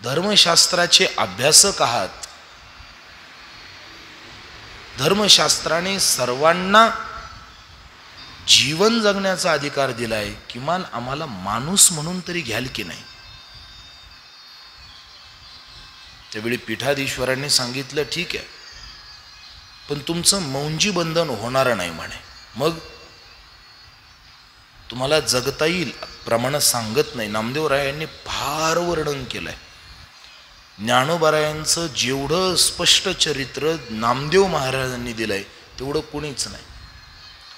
धर्मशास्त्राचे अभ्यासक आहात. धर्मशास्त्राने सर्वांना जीवन जगण्याचा अधिकार दिलाय, किमान आम्हाला माणूस म्हणून तरी घ्याल की नाही. त्यावेळी पीठाधीश्वरांनी सांगितलं ठीक आहे, पण तुमचं मौंजी बंधन होणार नाही म्हणे. मग तुम्हाला जगता येईल प्रमाण सांगत नाही. नामदेवरायांनी फार वर्णन केलंय. ज्ञानोबारायांचं जेवढं स्पष्ट चरित्र नामदेव महाराजांनी दिलंय तेवढं कोणीच नाही.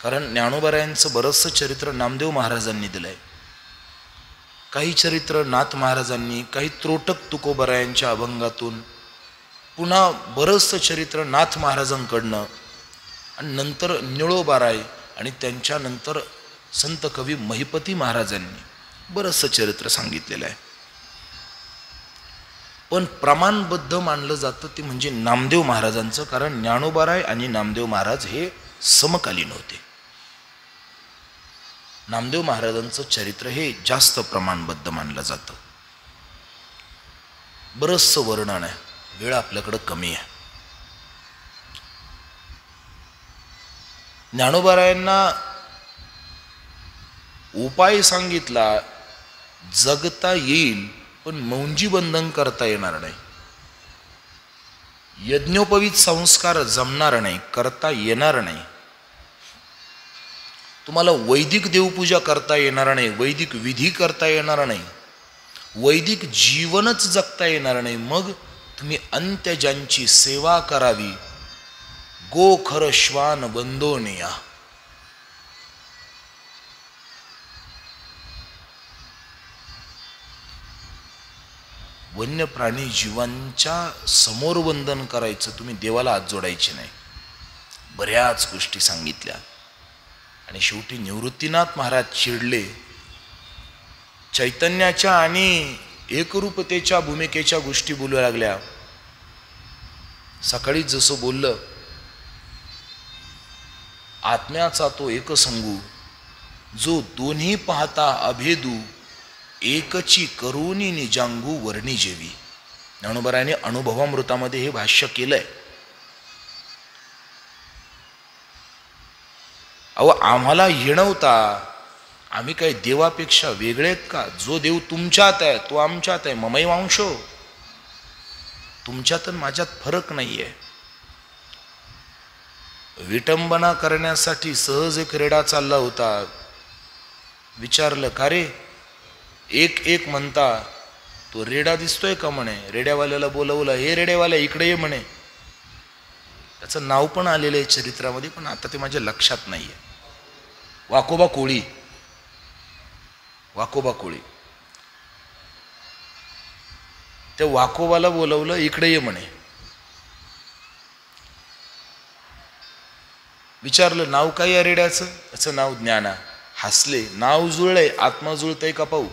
कारण ज्ञानोबारायांचं बरंचसं चरित्र नामदेव महाराजांनी दिलंय, काही चरित्र नाथ महाराजांनी, काही त्रोटक तुकोबारायांच्या अभंगातून, पुन्हा बरंचसं चरित्र नाथ महाराजांकडनं, आणि नंतर निळोबाराय आणि त्यांच्यानंतर संत कवी महिपती महाराजांनी बरंचसं चरित्र सांगितलेलं आहे. पण प्रमाणबद्ध मानलं जातं ते म्हणजे नामदेव महाराजांचं. कारण ज्ञानोबाराय आणि नामदेव महाराज हे समकालीन होते. नामदेव महाराजांचं चरित्र हे जास्त प्रमाणबद्ध मानलं जातं. बरंचसं वर्णन आहे, वेळ आपल्याकडं कमी आहे. ज्ञानोबारायांना उपाय सांगितला, जगता येईल पण मौंजी बंधन करता येणार नाही. यज्ञोपवीत संस्कार जमणार नाही, करता येणार नाही. तुम्हाला वैदिक देवपूजा करता येणार नाही, वैदिक विधी करता येणार नाही, वैदिक जीवनच जगता येणार नाही. मग तुम्ही अंत्यजांची सेवा करावी. गोखर श्वान बंदोनिया. वन्य प्राणी जीवांच्या समोर वंदन करायचं, तुम्ही देवाला हात जोडायचे नाही. बऱ्याच गोष्टी सांगितल्या. आणि शेवटी निवृत्तीनाथ महाराज चिडले. चैतन्याच्या आणि एकरूपतेच्या भूमिकेच्या गोष्टी बोलू लागल्या. सकाळी जसं बोललं, आत्म्याचा तो एकसंगू, जो दोन्ही पाहता अभेदू, एकची करुणी निजांगू वर्णी जेवी. ज्ञानोबारायांनी अनुभवामृतामध्ये हे भाष्य केलंय. अहो, आम्हाला हिणवता, आम्ही काय देवापेक्षा वेगळे आहेत का? जो देव तुमच्यात आहे तो आमच्यात आहे. ममई वांशो. तुमच्यात आणि माझ्यात फरक नाहीये. विटंबना करण्यासाठी सहज एक रेडा चालला होता. विचारलं, का रे एक एक म्हणता, तो रेडा दिसतोय का म्हणे. रेड्यावाल्याला बोलवलं, हे रेड्यावाल्या इकडे ये म्हणे. त्याचं नाव पण आलेलं आहे चरित्रामध्ये, पण आता ते माझ्या लक्षात नाहीये. वाकोबा कोळी. वाकोबा कोळी. त्या वाकोबाला बोलवलं, इकडे ये म्हणे. विचारलं, नाव काय या रेड्याचं? त्याचं नाव ज्ञाना. हसले. नाव जुळलंय, आत्मा जुळतंय का पाहू.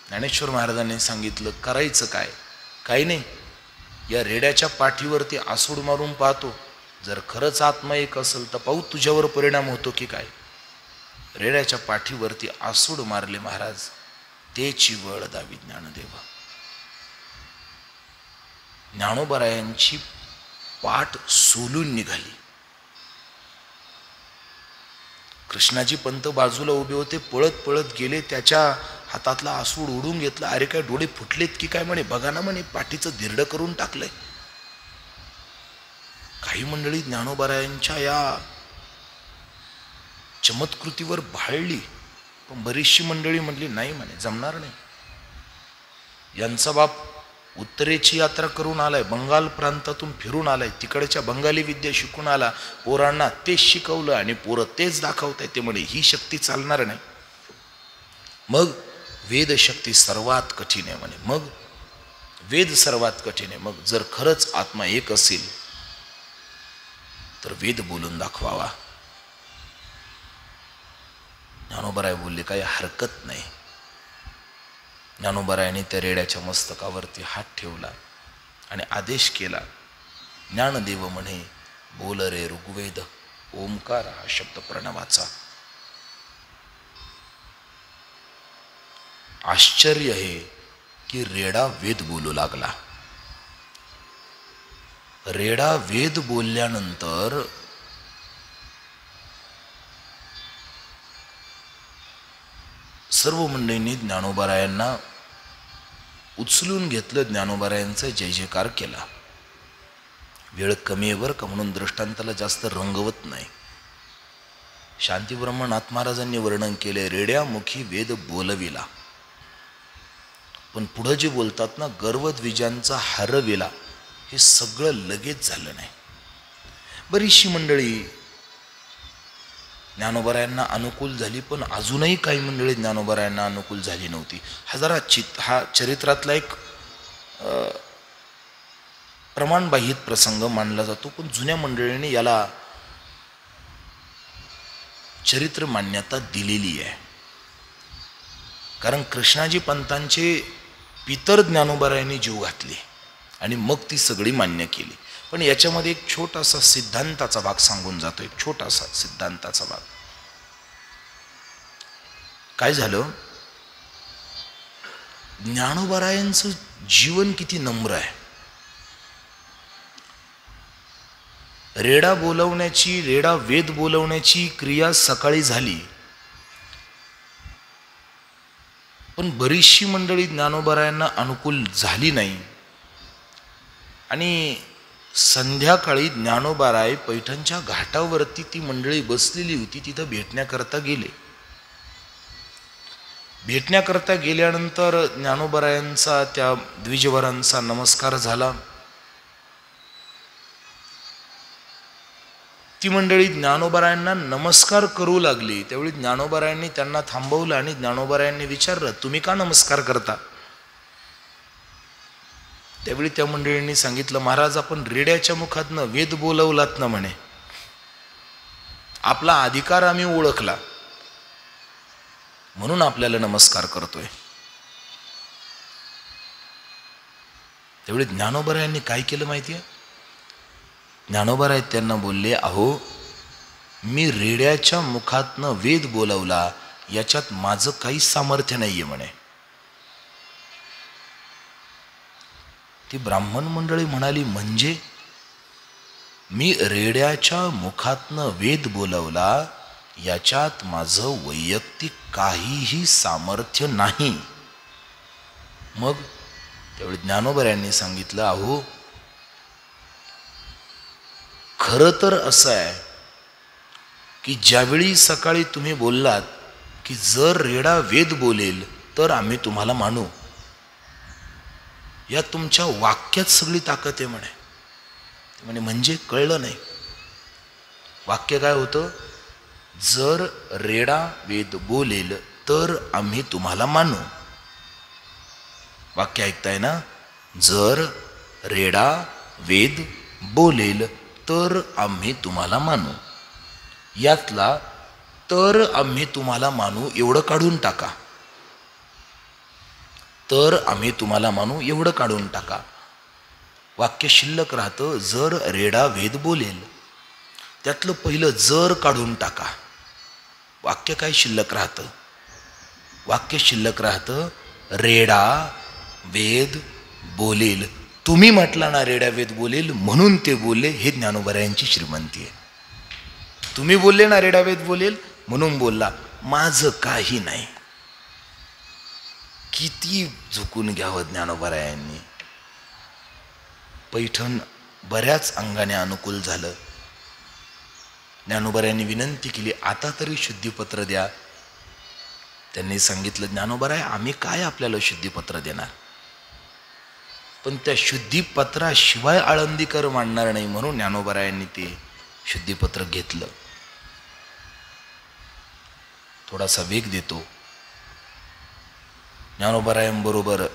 ज्ञानेश्वर महाराजांनी सांगितलं, करायचं काय? काही नाही, या रेड्याच्या पाठीवरती आसूड मारून पाहतो. जर खरंच आत्मा एक असेल तर पाहू तुझ्यावर परिणाम होतो की काय. रेड्याच्या पाठीवरती आसूड मारले महाराज. तेची वळ दावी ज्ञानदेवा. ज्ञानोबारायांची पाठ सोलून निघाली. कृष्णाजी पंत बाजूला उभे होते, पळत पळत गेले, त्याच्या हातातला आसूड ओढून घेतला. अरे काय डोळे फुटलेत की काय म्हणे. बघा ना म्हणे, पाठीचं धिरडं करून टाकलंय. काही मंडळी ज्ञानोबारायांच्या या चमत्कृतीवर भाळली, पण बरीचशी मंडळी म्हणली नाही म्हणे, जमणार नाही. यांचा बाप उत्तरेची यात्रा करून आलाय, बंगाल प्रांतातून फिरून आलाय, तिकडच्या बंगाली विद्या शिकून आला, पोरांना तेच शिकवलं आणि पोरं तेच दाखवताय. ते म्हणे ही शक्ती चालणार नाही. मग वेदशक्ती सर्वात कठीण आहे म्हणे. मग वेद सर्वात कठीण आहे. मग जर खरंच आत्मा एक असेल तर वेद बोलून दाखवावा. ज्ञानोबाराय बोलले, काही हरकत नाही. ज्ञानोबारायाने त्या रेड्याच्या मस्तकावरती हात ठेवला आणि आदेश केला, ज्ञानदेव म्हणे, बोल रे ऋग्वेद. ओंकार हा शब्द प्रणवाचा. आश्चर्य आहे की रेडा वेद बोलू लागला. रेडा वेद बोलल्यानंतर सर्व मंडळींनी ज्ञानोबारायांना उचलून घेतलं, ज्ञानोबारायांचा जय जयकार केला. वेळ कमी आहे बरं का, म्हणून दृष्टांताला जास्त रंगवत नाही. शांतीब्रह्म नाथ महाराजांनी वर्णन केले, रेड्यामुखी वेद बोलविला. पण पुढं जे बोलतात ना, गर्वद्विजांचा हरविला, हे सगळं लगेच झालं नाही. बरीचशी मंडळी ज्ञानोबारायांना अनुकूल झाली, पण अजूनही काही मंडळी ज्ञानोबारायांना अनुकूल झाली नव्हती. हा चरित्रातला एक प्रमाणबाह्य प्रसंग मानला जातो, पण जुन्या मंडळींनी याला चरित्र मान्यता दिलेली आहे. कारण कृष्णाजी पंतांचे पितर ज्ञानोबारायांनी जीव घातले आणि मग ती सगळी मान्य केली. पण याच्यामध्ये एक छोटासा सिद्धांताचा भाग सांगून जातो, एक छोटासा सिद्धांताचा भाग. काय झालं, ज्ञानोबारायांचं जीवन किती नम्र आहे. रेडा वेद बोलवण्याची क्रिया सकाळी झाली, पण बरीचशी मंडळी ज्ञानोबारायांना अनुकूल झाली नाही. आणि संध्याकाळी ज्ञानोबाराय पैठणच्या घाटावरती ती मंडळी बसलेली होती, तिथं भेटण्याकरता गेले. भेटण्याकरता गेल्यानंतर ज्ञानोबारायांचा त्या द्विजवरांचा नमस्कार झाला. ती मंडळी ज्ञानोबारायांना नमस्कार करू लागली. त्यावेळी ज्ञानोबारायांनी त्यांना थांबवलं आणि ज्ञानोबारायांनी विचारलं, तुम्ही का नमस्कार करता? त्यावेळी त्या मंडळींनी सांगितलं, महाराज आपण रेड्याच्या मुखातनं वेद बोलवलात ना म्हणे, आपला अधिकार आम्ही ओळखला म्हणून आपल्याला नमस्कार करतोय. त्यावेळी ज्ञानोबारायांनी काय केलं माहितीये? ज्ञानोबाराय त्यांना बोलले, अहो मी रेड्याच्या मुखातनं वेद बोलवला, याच्यात माझं काही सामर्थ्य नाहीये म्हणे. ती ब्राह्मण मंडळी म्हणाली, म्हणजे मी रेड्याच्या मुखातनं वेद बोलवला, याच्यात माझं वैयक्तिक काहीही सामर्थ्य नाही. मग त्यावेळी ज्ञानोबारायांनी सांगितलं, अहो खरं तर असं आहे की ज्यावेळी सकाळी तुम्ही बोललात की जर रेडा वेद बोलेल तर आम्ही तुम्हाला मानू, या तुमच्या वाक्यात सगळी ताकद आहे म्हणे. म्हणजे कळलं नाही. वाक्य काय होतं? जर रेडा वेद बोलेल तर आम्ही तुम्हाला मानू. वाक्य ऐकताय ना? जर रेडा वेद बोलेल तर आम्ही तुम्हाला मानू. यातला तर आम्ही तुम्हाला मानू एवढं काढून टाका. तर आम्ही तुम्हाला मानू एवढं काढून टाका. वाक्य शिल्लक राहतं, जर रेडा वेद बोलेल. त्यातलं पहिलं जर काढून टाका. वाक्य काय शिल्लक राहतं? वाक्य शिल्लक राहतं, रेडा वेद बोलेल. तुम्ही म्हटला ना रेडा वेद बोलेल म्हणून ते बोलले, हे ज्ञानोबारायांची श्रीमंती आहे. तुम्ही बोलले ना रेडा वेद बोलेल म्हणून बोलला, माझं काही नाही. किती झुकून घ्यावं ज्ञानोबारायांनी. पैठण बऱ्याच अंगाने अनुकूल झालं. ज्ञानोबारायांनी विनंती केली, आता तरी शुद्धीपत्र द्या. त्यांनी सांगितलं, ज्ञानोबाराय आम्ही काय आपल्याला शुद्धीपत्र देणार, पण त्या शुद्धीपत्राशिवाय आळंदीकर मांडणार नाही, म्हणून ज्ञानोबारायांनी ते शुद्धीपत्र घेतलं. थोडासा वेग देतो. ज्ञानोबारायांबरोबर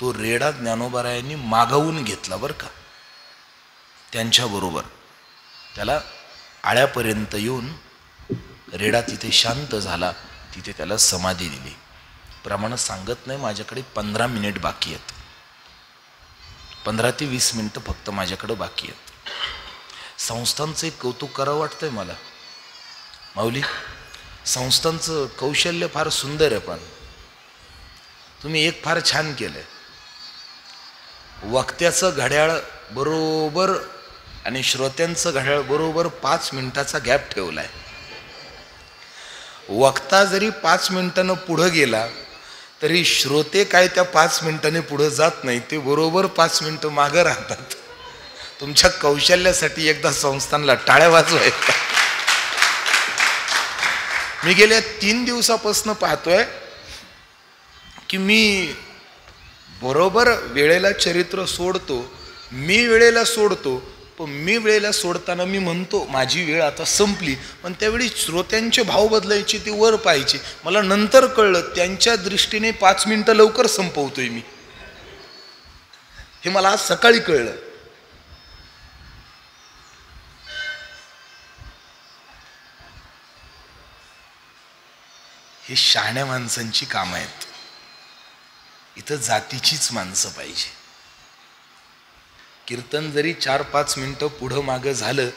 तो रेडा ज्ञानोबारायांनी मागवून घेतला बरं का. त्यांच्याबरोबर त्याला आळ्यापर्यंत येऊन रेडा तिथे शांत झाला. तिथे त्याला समाधी दिली. प्रमाण सांगत नाही, माझ्याकडे 15 मिनिट बाकी आहेत. 15 ते 20 मिनिटं फक्त माझ्याकडे बाकी आहेत. संस्थांचं एक कौतुक करावं वाटतंय मला. माऊली, संस्थांचं कौशल्य फार सुंदर आहे, पण तुम्ही एक फार छान केलंय. वक्त्याचं घड्याळ बरोबर आणि श्रोत्यांचं घड्याळ बरोबर 5 मिनिटाचा गॅप ठेवलाय. वक्ता जरी 5 मिनिटानं पुढं गेला तरी श्रोते काय त्या 5 मिनिटांनी पुढं जात नाही, ते बरोबर 5 मिनिटं मागं राहतात. तुमच्या कौशल्यासाठी एकदा संस्थानला टाळ्या वाजवायच्या. मी गेल्या 3 दिवसापासून पाहतोय की मी बरोबर वेळेला चरित्र सोडतो, मी वेळेला सोडतो, पण मी वेळेला सोडताना मी म्हणतो माझी वेळ आता संपली, पण त्यावेळी श्रोत्यांचे भाव बदलायचे, ते वर पाहायचे. मला नंतर कळलं त्यांच्या दृष्टीने 5 मिनिटं लवकर संपवतोय मी, हे मला आज सकाळी कळलं. हे शहाण्या माणसांची कामं आहेत. इथं जातीचीच माणसं पाहिजे. कीर्तन जरी 4-5 मिनिटं पुढं मागं झालं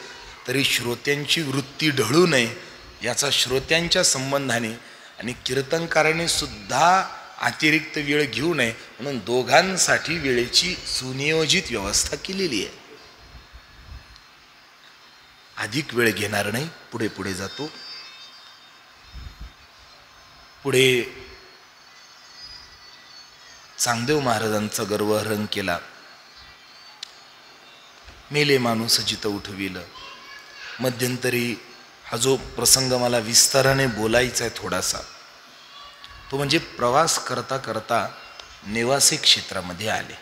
तरी श्रोत्यांची वृत्ती ढळू नये याचा श्रोत्यांच्या संबंधाने आणि कीर्तनकाराने सुद्धा अतिरिक्त वेळ घेऊ नये म्हणून दोघांसाठी वेळेची सुनियोजित व्यवस्था केलेली आहे. अधिक वेळ घेणार नाही, पुढे पुढे जातो. पुढे चांगदेव महाराजांचा गर्वहरण केला. मेले माणूस जिथं उठविलं. मध्यंतरी हा जो प्रसंग मला विस्ताराने बोलायचा आहे थोडासा, तो म्हणजे प्रवास करता करता नेवासे क्षेत्रामध्ये आले.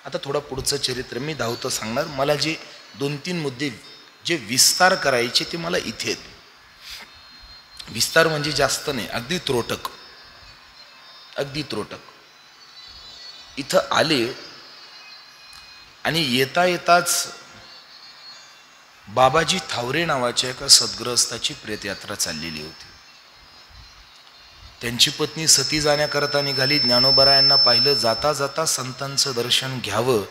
आता थोडा पुढचं चरित्र मी धावतं सांगणार. मला जे 2-3 मुद्दे जे विस्तार करायचे ते मला इथे आहेत. विस्तार म्हणजे जास्त नाही, अगदी त्रोटक, अगदी त्रोटक. इथं आले आणि येता येताच बाबाजी थावरे नावाच्या एका सद्ग्रस्ताची प्रेतयात्रा चाललेली होती. त्यांची पत्नी सती जाण्याकरता निघाली. ज्ञानोबारायांना पाहिलं. जाता जाता संतांचं दर्शन घ्यावं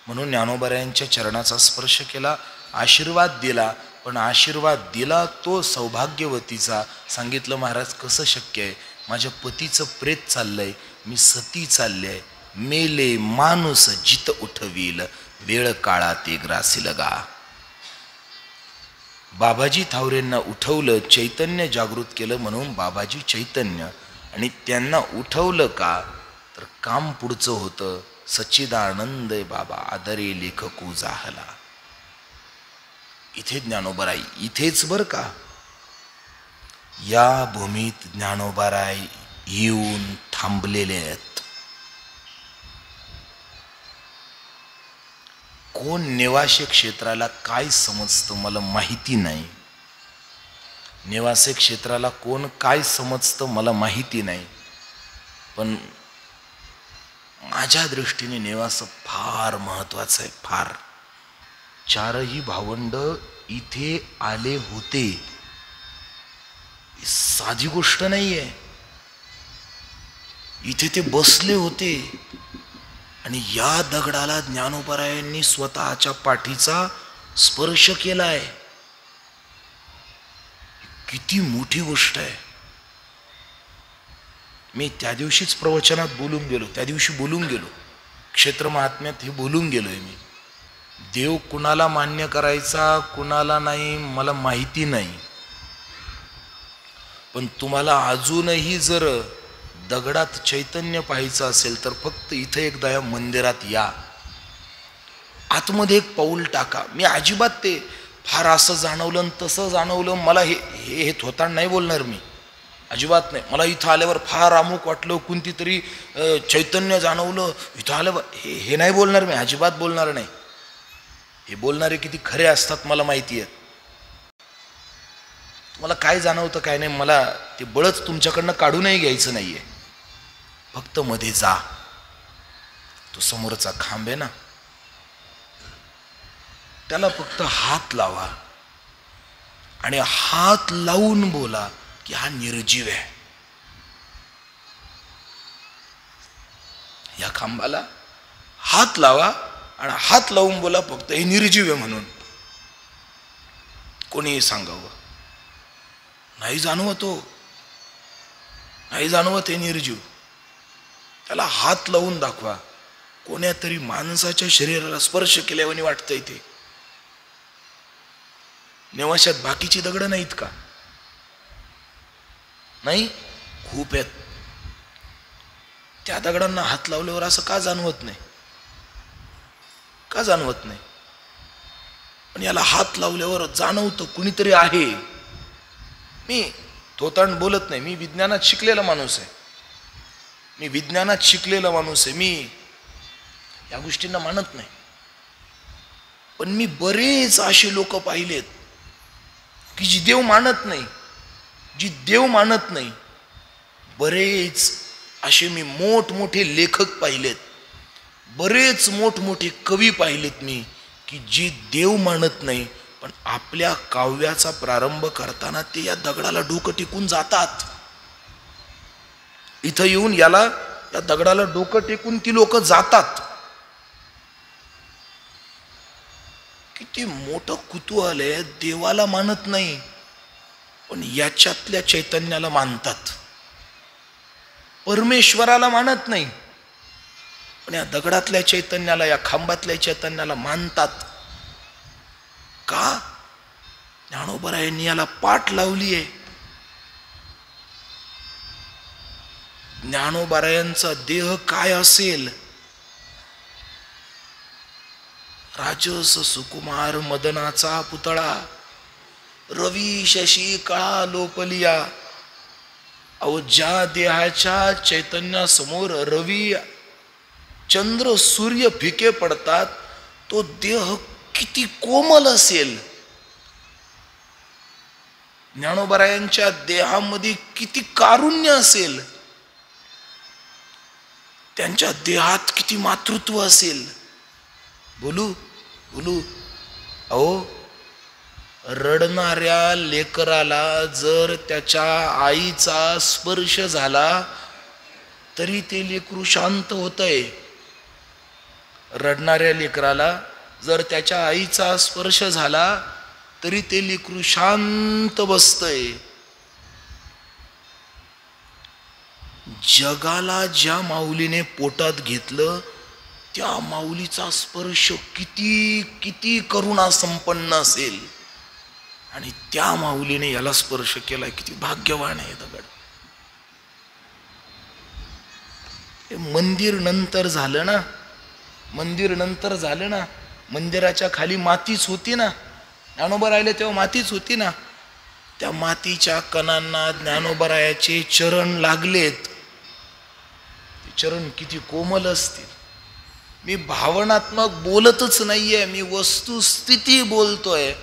म्हणून ज्ञानोबारायांच्या चरणाचा स्पर्श केला, आशीर्वाद दिला. पण आशीर्वाद दिला तो सौभाग्यवतीचा. सांगितलं महाराज कसं शक्य आहे, माझ्या पतीचं प्रेत चाललंय, मी सती चालले, मेले माणूस जित उठवील, वेळ काळा ते ग्रासी लगा. बाबाजी थावरेंना उठवलं, चैतन्य जागृत केलं म्हणून बाबाजी चैतन्य. आणि त्यांना उठवलं का तर काम पुढचं होतं. सच्चिदानंद बाबा आदरे लेखकू जाहला. इथे ज्ञानोबाराय, इथेच बर का, या भूमीत ज्ञानोबाराय येऊन थांबलेले आहेत. कोण नेवासे क्षेत्राला काय समजतं मला माहिती नाही. नेवासे क्षेत्राला कोण काय समजतं मला माहिती नाही, पण माझ्या दृष्टीने नेवास फार महत्वाचं आहे, फार. 4ही भावंड इथे आले होते, साधी गोष्ट नाहीये. इथे ते बसले होते आणि या दगडाला ज्ञानोबारायांनी स्वतःच्या पाठीचा स्पर्श केलाय. किती मोठी गोष्ट आहे. मी त्या दिवशीच प्रवचनात बोलून गेलो, त्या दिवशी बोलून गेलो, क्षेत्र महात्म्यात हे बोलून गेलोय मी. देव कुणाला मान्य करायचा कुणाला नाही मला माहिती नाही, पण तुम्हाला अजूनही जर दगडात चैतन्य पाहायचं असेल तर फक्त इथे एकदा या मंदिरात या, आतमध्ये एक पाऊल टाका. मी अजिबात ते फार असं जाणवलं आणि तसं जाणवलं, मला हे थोतांड नाही बोलणार मी, अजिबात नाही. मला इथं आल्यावर फार अमुक वाटलं, कोणती तरी चैतन्य जाणवलं इथं आल्यावर, हे नाही बोलणार मी, अजिबात बोलणार नाही. हे बोलणारे किती खरे असतात मला माहिती आहे. मला काय जाणवतं काय नाही, मला ते बळच तुमच्याकडनं काढूनही घ्यायचं नाहीये. फक्त मध्ये जा, तो समोरचा खांब आहे ना त्याला फक्त हात लावा आणि हात लावून बोला की हा निर्जीव आहे. या खांबाला हात लावा आणि हात लावून बोला फक्त हे निर्जीव आहे म्हणून. कोणीही सांगावं नाही जाणवत, नाही जाणवत हे निर्जीव, त्याला हात लावून दाखवा. कोण्या तरी माणसाच्या शरीराला स्पर्श केल्यावानी वाटतंय ते. नेवाशात बाकीची दगड नाहीत का? नाही, खूप आहेत. त्या दगडांना हात लावल्यावर असं का जाणवत नाही? का जाणवत नाही? पण याला हात लावल्यावर जाणवतं कुणीतरी आहे. मी थोतांड बोलत नाही, मी विज्ञानात शिकलेला माणूस आहे. मी या गोष्टींना मानत नाही. पण मी बरेच असे लोक पाहिलेत की जी देव मानत नाही. बरेच असे मी मोठमोठे लेखक पाहिलेत, बरेच मोठमोठे कवी पाहिलेत मी की जे देव मानत नाही, पण आपल्या काव्याचा प्रारंभ करताना ते या दगडाला डोकं टेकून जातात. इथं येऊन या दगडाला डोकं टेकून ती लोक जातात. किती मोठं कुतूहल आहे. देवाला मानत नाही, पण याच्यातल्या चैतन्याला मानतात. परमेश्वराला मानत नाही, पण या दगडातल्या चैतन्याला, या खांबातल्या चैतन्याला मानतात. का? ज्ञानोबरायांनी याला पाठ लावली आहे. ज्ञानोबरायांचा देह काय असेल? राजस सुकुमार मदनाचा पुतळा, रवी शशी कळा लोपलिया. अहो, ज्या देहाच्या चैतन्यासमोर रवी चंद्र सूर्य फिके पडतात, तो देह किती कोमल असेल. ज्ञानोबरायांच्या देहामध्ये किती कारुण्य असेल. त्यांच्या देहात किती मातृत्व असेल. बोलू. अहो, रडणाऱ्या लेकराला जर त्याच्या आईचा स्पर्श झाला तरी ते लेकरू शांत होतंय. रडणाऱ्या लेकराला जर त्याच्या आईचा स्पर्श झाला तरी ते लेकरू शांत बसतंय. जगाला ज्या माऊलीने पोटात घेतलं त्या माऊलीचा स्पर्श किती किती करुणा संपन्न असेल, आणि त्या माऊलीने याला स्पर्श केला. किती भाग्यवान आहे दगड. मंदिर नंतर झालं ना. मंदिराच्या खाली मातीच होती ना. ज्ञानोबा राहिले तेव्हा मातीच होती ना. त्या मातीच्या कणांना ज्ञानोबरायाचे चरण लागलेत. ते चरण किती कोमल असतील. मी भावनात्मक बोलतच नाहीये, मी वस्तुस्थिती बोलतोय.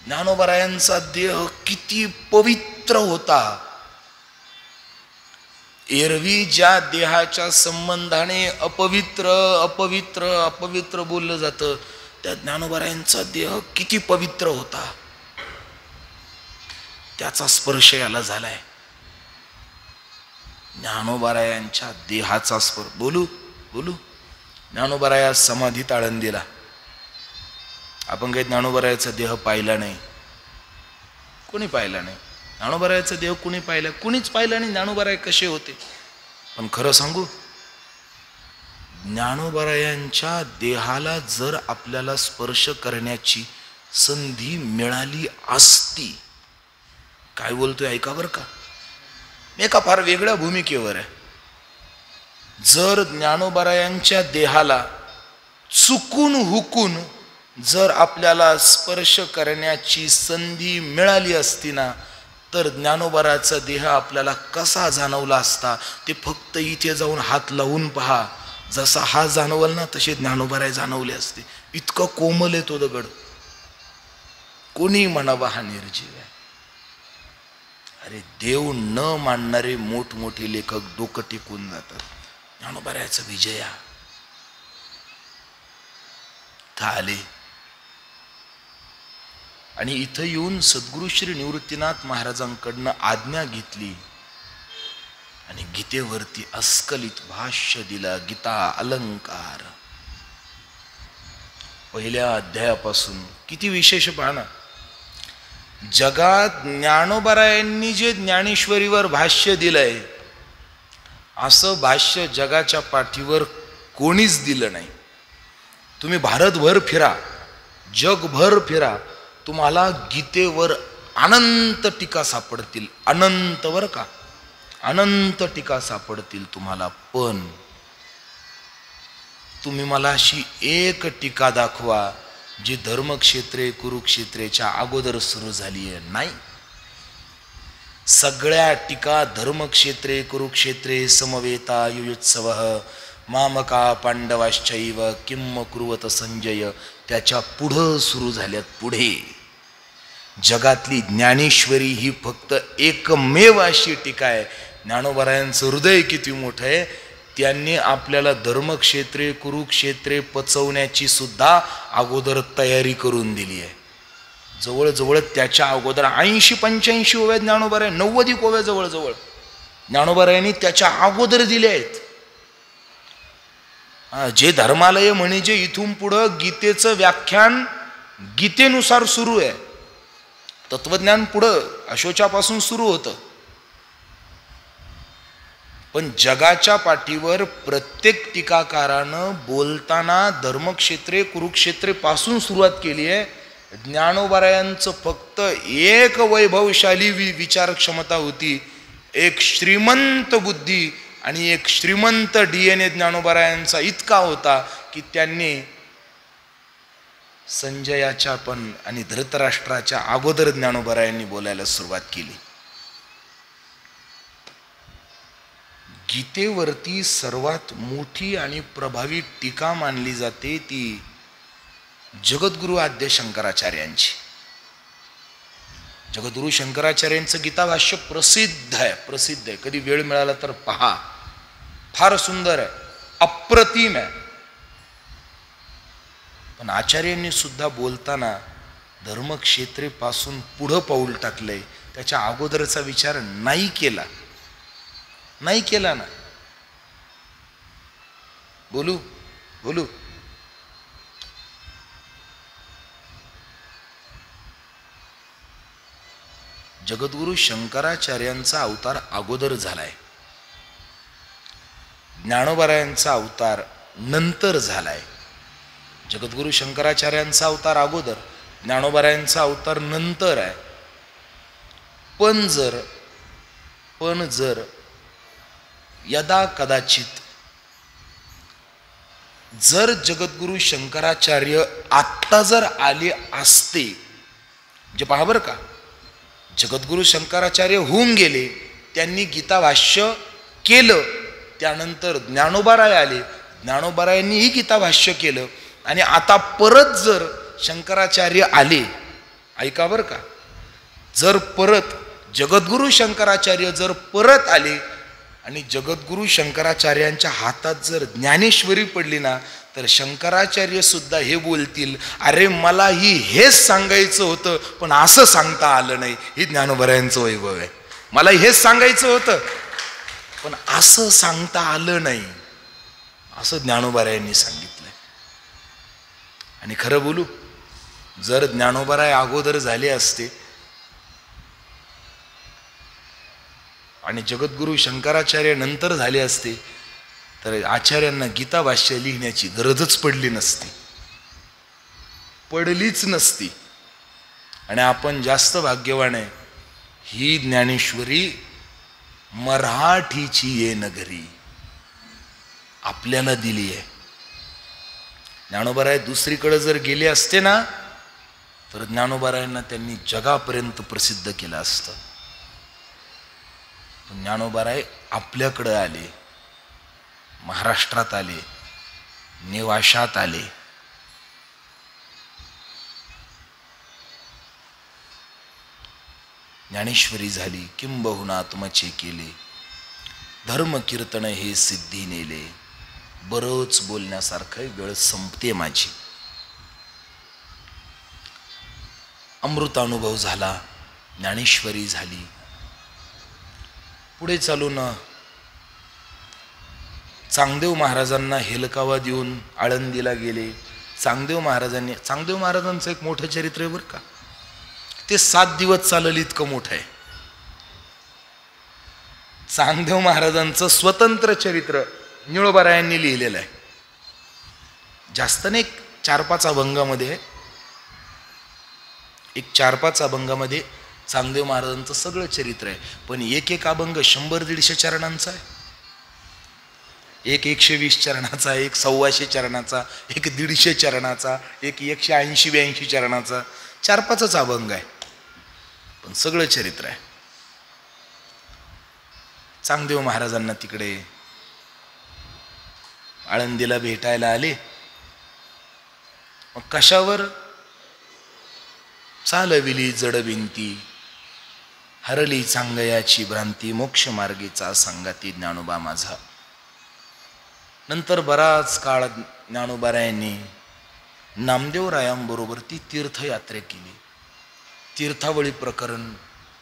ज्ञानोबरायांचा देह किती पवित्र होता. एरवी ज्या देहाच्या संबंधाने अपवित्र बोललं जातं, त्या ज्ञानोबरायांचा देह किती पवित्र होता. त्याचा स्पर्श याला झालाय. ज्ञानोबरायांच्या देहाचा स्पर्श. बोलू. ज्ञानोबराया समाधीत आळंदीला. आपण काही ज्ञानोबरायाचा देह पाहिला नाही. कोणी पाहिला नाही. ज्ञानोबरायाचा देह कोणी पाहिला? कुणीच पाहिला नाही. ज्ञानोबराय कसे होते? पण खरं सांगू, ज्ञानोबरायांच्या देहाला जर आपल्याला स्पर्श करण्याची संधी मिळाली असती, काय बोलतोय ऐका बरं का. मी एका फार वेगळ्या भूमिकेवर आहे. जर ज्ञानोबरायांच्या देहाला चुकून हुकून जर आपल्याला स्पर्श करण्याची संधी मिळाली असती ना, तर ज्ञानोबराचा देह आपल्याला कसा जाणवला असता ते फक्त इथे जाऊन हात लावून पहा. जसा हा जाणवल ना, तसे ज्ञानोबराय जाणवले असते. इतकं कोमल आहे तो दगड. कोणी म्हणावा हा निर्जीव आहे. अरे, देव न मानणारे मोठमोठे लेखक डोकं टेकून जातात. ज्ञानोबरायाचा विजया आले. आणि इथं येऊन सद्गुरु श्री निवृत्तीनाथ महाराजांकडनं आज्ञा घेतली आणि गीतेवरती अस्खलित भाष्य दिला. गीता अलंकार पहिल्या अध्यायापासून. किती विशेष पहा ना. जगात ज्ञानोबरायांनी जे ज्ञानेश्वरीवर भाष्य दिलंय, असं भाष्य जगाच्या पाठीवर कोणीच दिलं नाही. तुम्ही भारतभर फिरा, जगभर फिरा, तुम्हाला गीतेवर अनंत टीका सापडतील, अनंत बर का, अनंत टीका सापडतील तुम्हाला. पण तुम्ही मला अशी एक टीका दाखवा जी धर्मक्षेत्रे कुरुक्षेत्रेच्या अगोदर सुरू झाली आहे. नाही, सगळ्या टीका धर्मक्षेत्रे कुरुक्षेत्रे समवेता युयुत्सवः मामका पांडवाश्चैव किम कुर्वत संजय, त्याच्या पुढं सुरू झाल्यात. पुढे जगातली ज्ञानेश्वरी ही फक्त एकमेव अशी टीका आहे. ज्ञानोबारायांचं हृदय किती मोठं आहे, त्यांनी आपल्याला धर्मक्षेत्रे कुरुक्षेत्रे पचवण्याची सुद्धा अगोदर तयारी करून दिली आहे. जवळजवळ त्याच्या अगोदर 80-85 ओव्या ज्ञानोबाराय, 90 ओव्या जवळजवळ ज्ञानोबारायांनी त्याच्या अगोदर दिले आहेत. जे धर्मालय म्हणजे इथून पुढं गीतेचं व्याख्यान गीतेनुसार सुरू आहे. तत्वज्ञान पुढं अशोचापासून सुरू होतं. पण जगाच्या पाठीवर प्रत्येक टीकाकारानं बोलताना धर्मक्षेत्रे कुरुक्षेत्रे पासून सुरुवात केली आहे. ज्ञानोबारायांचं फक्त एक वैभवशाली विचार क्षमता होती, एक श्रीमंत बुद्धी आणि एक श्रीमंत DNA ज्ञानोबारायांचा इतका होता की त्यांनी संजयाच्या पण आणि धृतराष्ट्राच्या अगोदर ज्ञानोबारायांनी बोलायला सुरुवात केली. गीतेवरती सर्वात मोठी आणि प्रभावी टीका मानली जाते ती जगद्गुरु आद्य शंकराचार्यांची. जगद्गुरु शंकराचार्यांचं गीताभाष्य प्रसिद्ध आहे, प्रसिद्ध आहे. कधी वेळ मिळाला तर पहा, फार सुंदर आहे, अप्रतिम आहे. पण आचार्यांनी सुद्धा बोलताना धर्मक्षेत्रे पासून पुढं पाऊल टाकलंय, त्याच्या अगोदरचा विचार नाही केला, नाही केला ना. बोलू बोलू जगद्गुरु शंकराचार्यांचा अवतार अगोदर झालाय, ज्ञानोबारायांचा अवतार नंतर झालाय. जगद्गुरु शंकराचार्यांचा अवतार अगोदर, ज्ञानोबारायांचा अवतार नंतर आहे. पण जर यदा कदाचित जर जगद्गुरु शंकराचार्य आत्ता जर आले असते, जे पहा बरं का, जगद्गुरु शंकराचार्य होऊन गेले, त्यांनी गीताभाष्य केलं, त्यानंतर ज्ञानोबाराय आले, ज्ञानोबारायांनीही गीताभाष्य केलं, आणि आता परत जर शंकराचार्य आले, ऐका बरं का, जर परत जगद्गुरु शंकराचार्य जर परत आले आणि जगद्गुरु शंकराचार्यांच्या हातात जर ज्ञानेश्वरी पडली ना, तर शंकराचार्य सुद्धा हे बोलतील, अरे मला हेच सांगायचं होतं पण असं सांगता आलं नाही. ही ज्ञानोबारायांचं वैभव आहे. मला हेच सांगायचं होतं पण असं सांगता आलं नाही, असं ज्ञानोबारायांनी सांगितलंय. आणि खरं बोलू, जर ज्ञानोबाराय अगोदर झाले असते आणि जगद्गुरु शंकराचार्य नंतर झाले असते, तर आचार्यांना गीता भाष्य लिहिण्याची गरजच पडली नसती, पडलीच नसती. आणि आपण जास्त भाग्यवान आहे, ही ज्ञानेश्वरी मराठीची ये नगरी आपल्याला दिली आहे. ज्ञानोबाराय दुसरीकडे जर गेले असते ना, तर ज्ञानोबारायांना त्यांनी जगापर्यंत प्रसिद्ध केलं असतं. पण ज्ञानोबाराय आपल्याकडे आले, महाराष्ट्रात आले, नेवाशात आले. ज्ञानेश्वरी झाली, किंबहुना तुमचे केले, धर्म कीर्तन हे सिद्धी नेले. बरंच बोलण्यासारखं, वेळ संपते माझी. अमृतानुभव झाला, ज्ञानेश्वरी झाली. पुढे चालून चांगदेव महाराजांना हेलकावा देऊन आळंदीला गेले. चांगदेव महाराजांचं एक मोठं चरित्र आहे बरं का, ते 7 दिवस चाललं इतकं मोठं आहे. चांगदेव महाराजांचं स्वतंत्र चरित्र निळोबारायांनी लिहिलेलं आहे. जास्त नाही, 4-5 अभंगामध्ये आहे. एक 4-5 अभंगामध्ये चांगदेव महाराजांचं सगळं चरित्र आहे. पण एक अभंग 100-150 चरणांचा आहे. एक 120 चरणाचा, एक 125 चरणाचा, एक 150 चरणाचा, एक 180-82 चरणाचा, 4-5च अभंग आहे, पण सगळं चरित्र आहे. चांगदेव महाराजांना तिकडे आळंदीला भेटायला आले. मग कशावर? चालविली जड भिंती, हरली चांगयाची भ्रांती, मोक्ष मार्गीचा सांगाती ज्ञानोबा माझा. नंतर बराच काळ ज्ञानोबारायांनी नामदेवरायांबरोबर ती तीर्थयात्रा केली. तीर्थावळी प्रकरण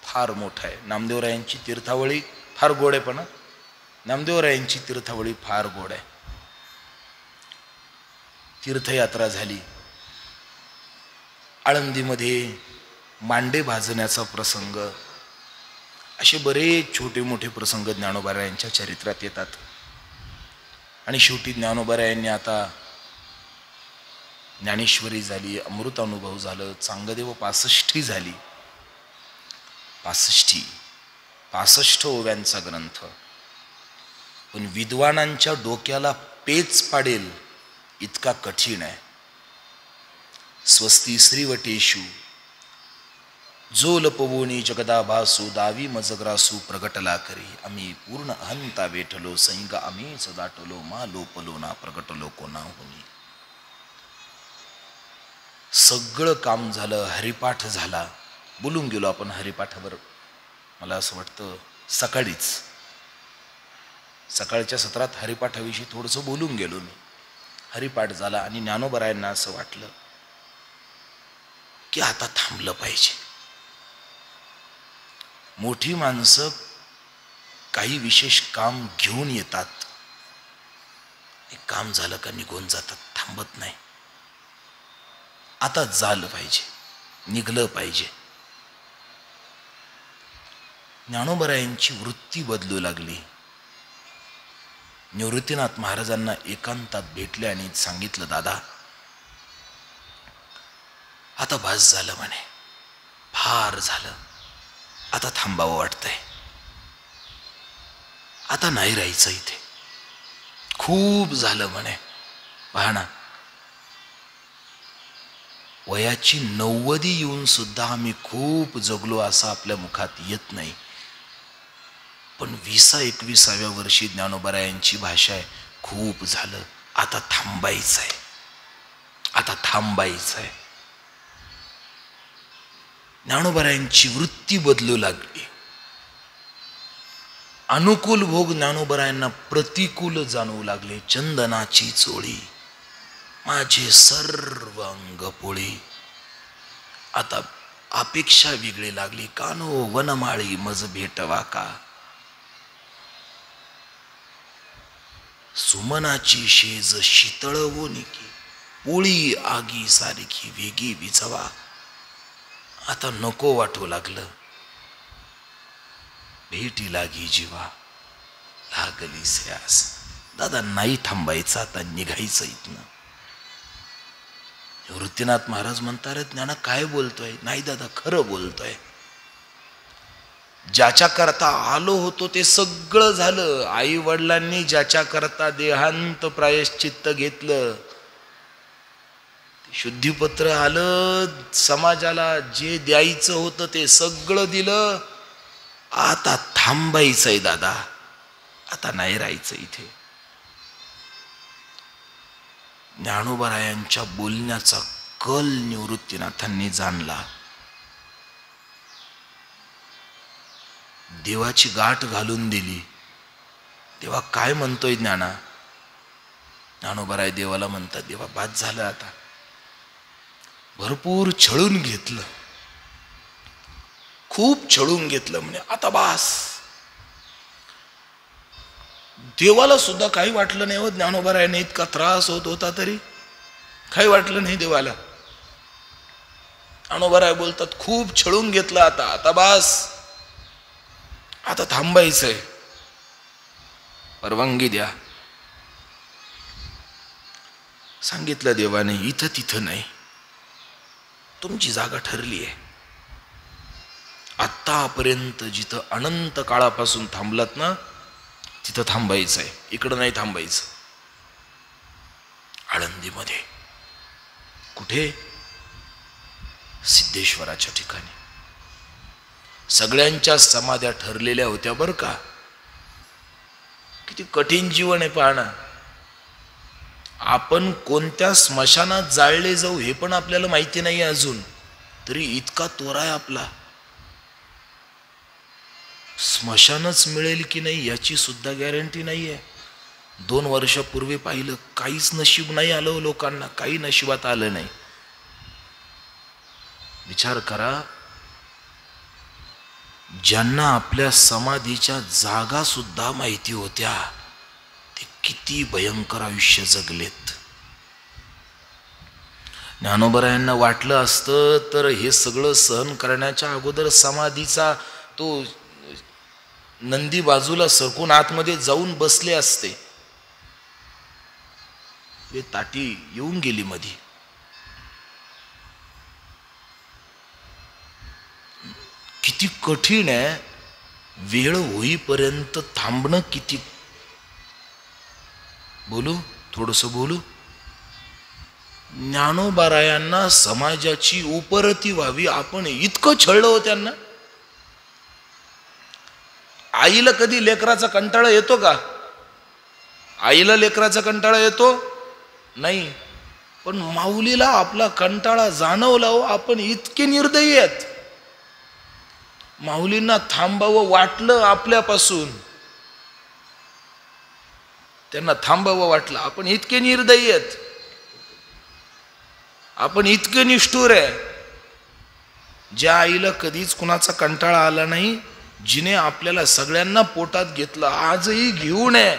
फार मोठं आहे. नामदेवरायांची तीर्थावळी फार गोड आहे, पण नामदेवरायांची तीर्थावळी फार गोड आहे. तीर्थयात्रा झाली. आळंदीमध्ये मांडे भाजण्याचा प्रसंग, असे बरेच छोटे मोठे प्रसंग ज्ञानोबारायांच्या चरित्रात येतात. आणि शेवटी ज्ञानोबारायांनी आता ज्ञानेश्वरी झाली, अमृत अनुभव झालं, चांगदेव 65 झाली. 65 ओव्यांचा ग्रंथ, पण विद्वानांच्या डोक्याला पेच पाडेल इतका कठीण आहे. स्वस्ती श्रीवटेषु जो लपवोनी जगदाभासू, दावी मजग्रासू प्रगटला करी, आम्ही पूर्ण अहंता वेठलो, सैंग आम्हीच दाटलो, मा लोपलो ना प्रगटलो कोणा होनी. सगळं काम झालं, हरिपाठ झाला. बोलून गेलो आपण हरिपाठावर, मला असं वाटतं सकाळच्या सत्रात हरिपाठाविषयी थोडंसं बोलून गेलो मी. हरिपाठ झाला आणि ज्ञानोबारायांना असं वाटलं की आता थांबलं पाहिजे. मोठी माणसं काही विशेष काम घेऊन येतात, एक काम झालं का निघून जातात, थांबत नाही. आता झालं पाहिजे, निघलं पाहिजे. ज्ञानोबारायांची वृत्ती बदलू लागली. निवृत्तीनाथ महाराजांना एकांतात भेटले आणि सांगितलं, दादा आता बस झालं म्हणे, फार झालं, आता थांबावं वाटतंय, आता नाही राहायचं इथे, खूप झालं म्हणे. पहा ना, वयाची 90 येऊन सुद्धा आम्ही खूप जगलो असं आपल्या मुखात येत नाही. पण 20-21व्या वर्षी ज्ञानोबारायांची भाषा आहे, खूप झालं, आता थांबायचं आहे, आता थांबायचं आहे. ज्ञानोबारायांची वृत्ती बदलू लागली. अनुकूल भोग ज्ञानोबारायांना प्रतिकूल जाणवू लागले. चंदनाची चोळी माझे सर्व अंग पोळी. आता अपेक्षा वेगळी लागली. कानो वनमाळी मज भेटवा का, सुमनाची शेज शीतळवोनी की, पोळी आगी सारखी वेगी विझवा. आता नको वाटू लागलं. भेटी लागी जीवा लागली स्यास. दादा नाही थांबायचं, आता निघायचं इथनं. निवृत्तीनाथ महाराज म्हणतात, ज्ञाना काय बोलतोय? नाही दादा, खरं बोलतोय. ज्याच्या करता आलो होतो ते सगळं झालं. आई वडिलांनी ज्याच्या करता देहांत प्रायश्चित्त घेतलं, शुद्धीपत्र आलं, समाजाला जे द्यायचं होतं ते सगळं दिलं. आता थांबायचंय दादा, आता नाही राहायचं इथे. ज्ञानोबारायांच्या बोलण्याचा कल निवृत्तीनाथांनी जाणला. देवाची गाठ घालून दिली. देवा काय म्हणतोय ज्ञाना? ज्ञानोबाराय देवाला म्हणतात, देवा बाद झालं, आता भरपूर छळून घेतलं, खूप छळून घेतलं म्हणे, आता बास. देवाला सुद्धा काही वाटलं नाही. ज्ञानोबारायाने इतका त्रास होत होता तरी काही वाटलं नाही देवाला. ज्ञानोबाराय बोलतात, खूप छळून घेतलं, आता आता बास, आता थांबायचंय, परवानगी द्या. सांगितलं देवाने, इथं तिथं नाही, तुमची जागा ठरली आहे. आत्तापर्यंत जिथं अनंत काळापासून थांबलात ना, तिथं थांबायचं आहे, इकडं नाही थांबायचं. आळंदीमध्ये. कुठे? सिद्धेश्वराच्या ठिकाणी. सगळ्यांच्या समाध्या ठरलेल्या होत्या बरं का. किती कठीण जीवन आहे पाहणं. आपण कोणत्या स्मशानात जाळले जाऊ हे पण आपल्याला माहिती नाही अजून, तरी इतका तोरा आहे आपला. स्मशानच मिळेल की नाही याची सुद्धा गॅरंटी नाहीये. 2 वर्षापूर्वी पाहिलं, काहीच नशीब नाही आलं लोकांना, काही नशिबात आलं नाही. विचार करा, ज्यांना आपल्या समाधीच्या जागा सुद्धा माहिती होत्या, ते किती भयंकर आयुष्य जगलेत. ज्ञानोबरायांना वाटलं असतं तर हे सगळं सहन करण्याच्या अगोदर समाधीचा तो नंदी बाजूला सरकून आतमध्ये जाऊन बसले असते. हे ताटी येऊन गेली मधी. किती कठीण आहे. वेळ होईपर्यंत थांबणं किती. बोलू, थोडस बोलू. ज्ञानोबारायांना समाजाची उपरती व्हावी, आपण इतकं छळलं हो त्यांना. आईला कधी लेकराचा कंटाळा येतो का? आईला लेकराचा कंटाळा येतो नाही, पण माऊलीला आपला कंटाळा जाणवला हो. आपण इतके निर्दयी आहेत. माऊलींना थांबावं वाटलं आपल्यापासून, त्यांना थांबावं वाटलं. आपण इतके निर्दयी आहेत, आपण इतके निष्ठुर आहे. ज्या आईला कधीच कुणाचा कंटाळा आला नाही, जिने आपल्याला सगळ्यांना पोटात घेतलं, आजही घेऊन आहे.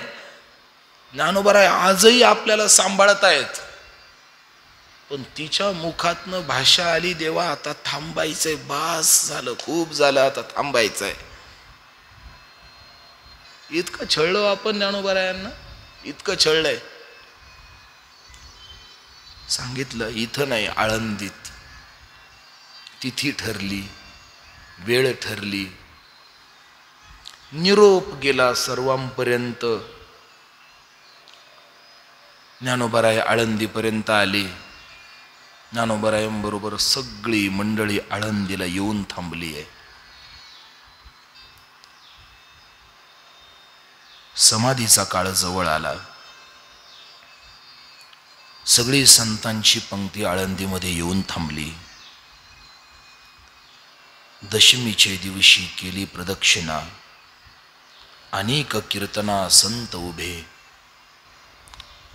ज्ञानोबराय आजही आपल्याला सांभाळत आहेत. पण तिच्या मुखातनं भाषा आली, देवा आता थांबायचंय, बास झालं, खूप झालं, आता थांबायचंय. इतकं छळलो आपण ज्ञानोबरायांना, इतकं छळलंय. सांगितलं इथं नाही, आळंदीत तिथी ठरली, वेळ ठरली, निरोप गेला सर्वांपर्यंत. ज्ञानोबराय आळंदीपर्यंत आले. ज्ञानोबरायांबरोबर सगळी मंडळी आळंदीला येऊन थांबली आहे. समाधीचा काळ जवळ आला. सगळी संतांची पंक्ती आळंदीमध्ये येऊन थांबली. दशमीचे दिवशी केली प्रदक्षिणा, अनेक कीर्तना संत उभे.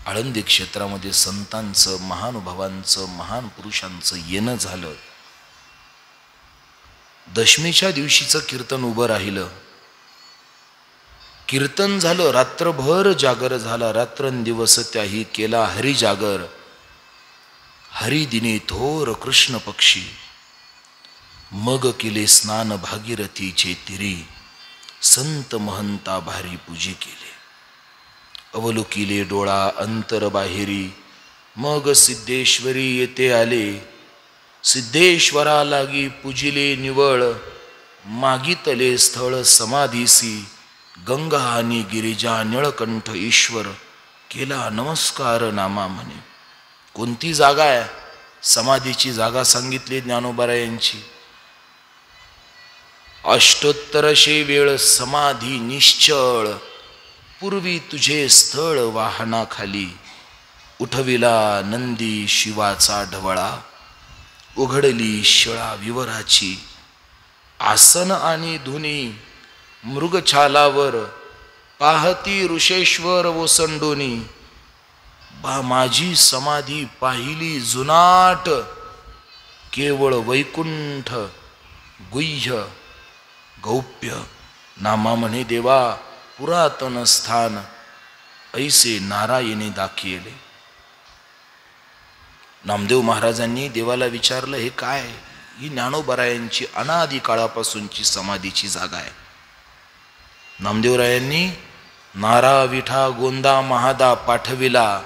आळंदी क्षेत्रामध्ये संतांचं, महानुभावांचं, महान पुरुषांचं येणं झालं. दशमीच्या दिवशीचं कीर्तन उभं राहिलं. कीर्तन झालं, रात्रभर जागर झाला. रात्रंदिवस त्याही केला हरी जागर. हरिदिनी थोर कृष्ण पक्षी, मग केले स्नान भागीरथीचे तिरी. संत महंता भारी पूजे केले, अवलोकिले डोळा अंतर बाहेरी. मग सिद्धेश्वरी येते आले, सिद्धेश्वरा लागी पूजिले निवळ. मागितले स्थळ समाधीसी, गंगा आणि गिरिजा निळकंठ ईश्वर. केला नमस्कार नामा म्हणे. कोणती जागा आहे? समाधीची जागा सांगितली ज्ञानोबरायांची. अष्टोत्तरशे वेळ समाधी निश्चळ, पूर्वी तुझे स्थळ वाहनाखाली. उठविला नंदी शिवाचा ढवळा, उघडली शिळा विवराची. आसन आणि धुनी मृगछालावर, पाहती ऋषेश्वर ओसंडोनी. माझी समाधी पाहिली जुनाट, केवळ वैकुंठ गुह्य गौप्य. नामा म्हणे देवा पुरातन स्थान, ऐसे नारायणी दाखिले. नामदेव महाराजांनी देवाला विचारलं, हे काय? ही ज्ञानोबरायांची अनादी काळापासूनची समाधीची जागा आहे. नामदेवरायांनी नारा विठा गोंदा महादा पाठविला.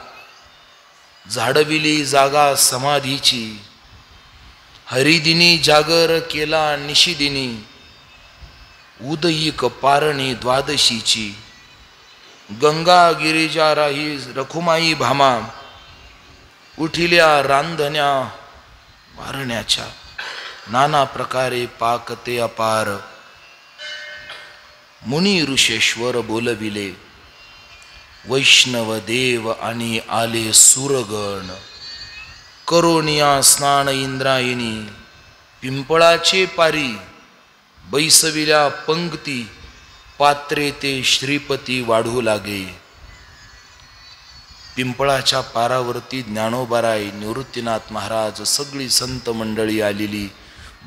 झाडविली जागा समाधीची, हरिदिनी जागर केला निशिदिनी, उदयिक पारणी द्वादशीची, गंगा गिरिजा राही रखुमाई भामा, उठिल्या रांधण्या वारण्याच्या, नाना प्रकारे पाकते अपार, मुनी ऋषेश्वर बोलविले, वैष्णव देव आणि आले सुरगण, करोनिया स्नान इंद्रायणी, पिंपळाचे पारी, बैसविल्या पंक्ती, पात्रे ते श्रीपती वाढू लागे. पिंपळाच्या पारावरती ज्ञानोबाराय, निवृत्तीनाथ महाराज, सगळी संत मंडळी आलेली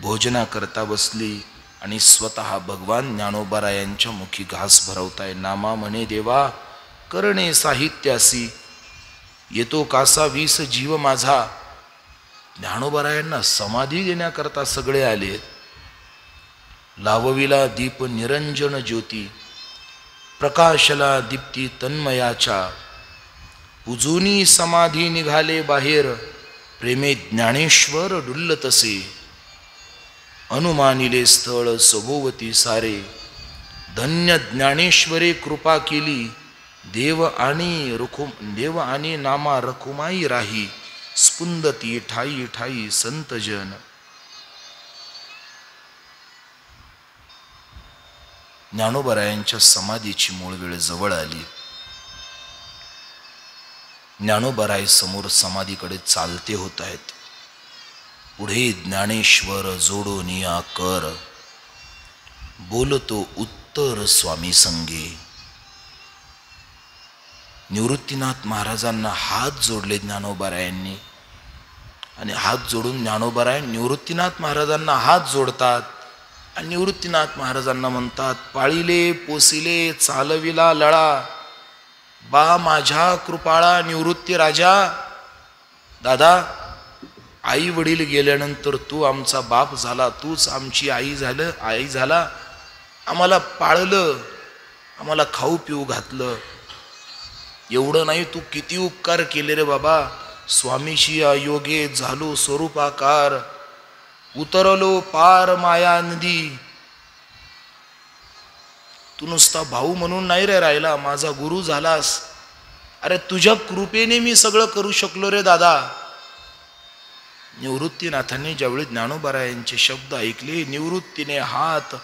भोजना करता बसली आणि स्वतः भगवान ज्ञानोबारायांच्या मुखी घास भरवताय. नामा म्हणे देवा करणे साहित्यासी, येतो कासा 20 जीव माझा. ज्ञानोबारायांना समाधी देण्याकरता सगळे आले. लावविला दीप निरंजन ज्योती, प्रकाशला दीप्ती तन्मयाच्या, उजुनी समाधी निघाले बाहेर, प्रेमे ज्ञानेश्वर डुल्लतसे, अनुमानिले स्थळ सभोवती सारे, धन्य ज्ञानेश्वरे कृपा केली, देव आणि नामा रखुमाई राही, स्पुंदती ठाई ठाई संतजन. ज्ञानोबारायांच्या समाधीची मूळ वेळ जवळ आली. ज्ञानोबाराय समोर समाधीकडे चालते होत आहेत. पुढे ज्ञानेश्वर जोडोनिया कर, बोलतो उत्तर स्वामी संगे. निवृत्तीनाथ महाराजांना हात जोडले ज्ञानोबारायांनी, आणि हात जोडून ज्ञानोबाराय निवृत्तीनाथ महाराजांना हात जोडतात आणि निवृत्तीनाथ महाराजांना म्हणतात, पाळिले पोसिले चालविला लळा, बा माझ्या कृपाळा निवृत्ती राजा. दादा, आई वडील गेल्यानंतर तू आमचा बाप झाला, तूच आमची आई झाला, आम्हाला पाळलं, आम्हाला खाऊ पिऊ घातलं. एवढं नाही, तू किती उपकार केले रे बाबा. स्वामीशी योगे झालो स्वरूपाकार, उतरलो पार माया नदी. तू नुसता भाऊ म्हणून नाही रे राहिला, माझा गुरु झालास. अरे तुझ्या कृपेने मी सगळं करू शकलो रे दादा. निवृत्तीनाथांनी ज्यावेळी ज्ञानोबारायांचे शब्द ऐकले, निवृत्तीने हात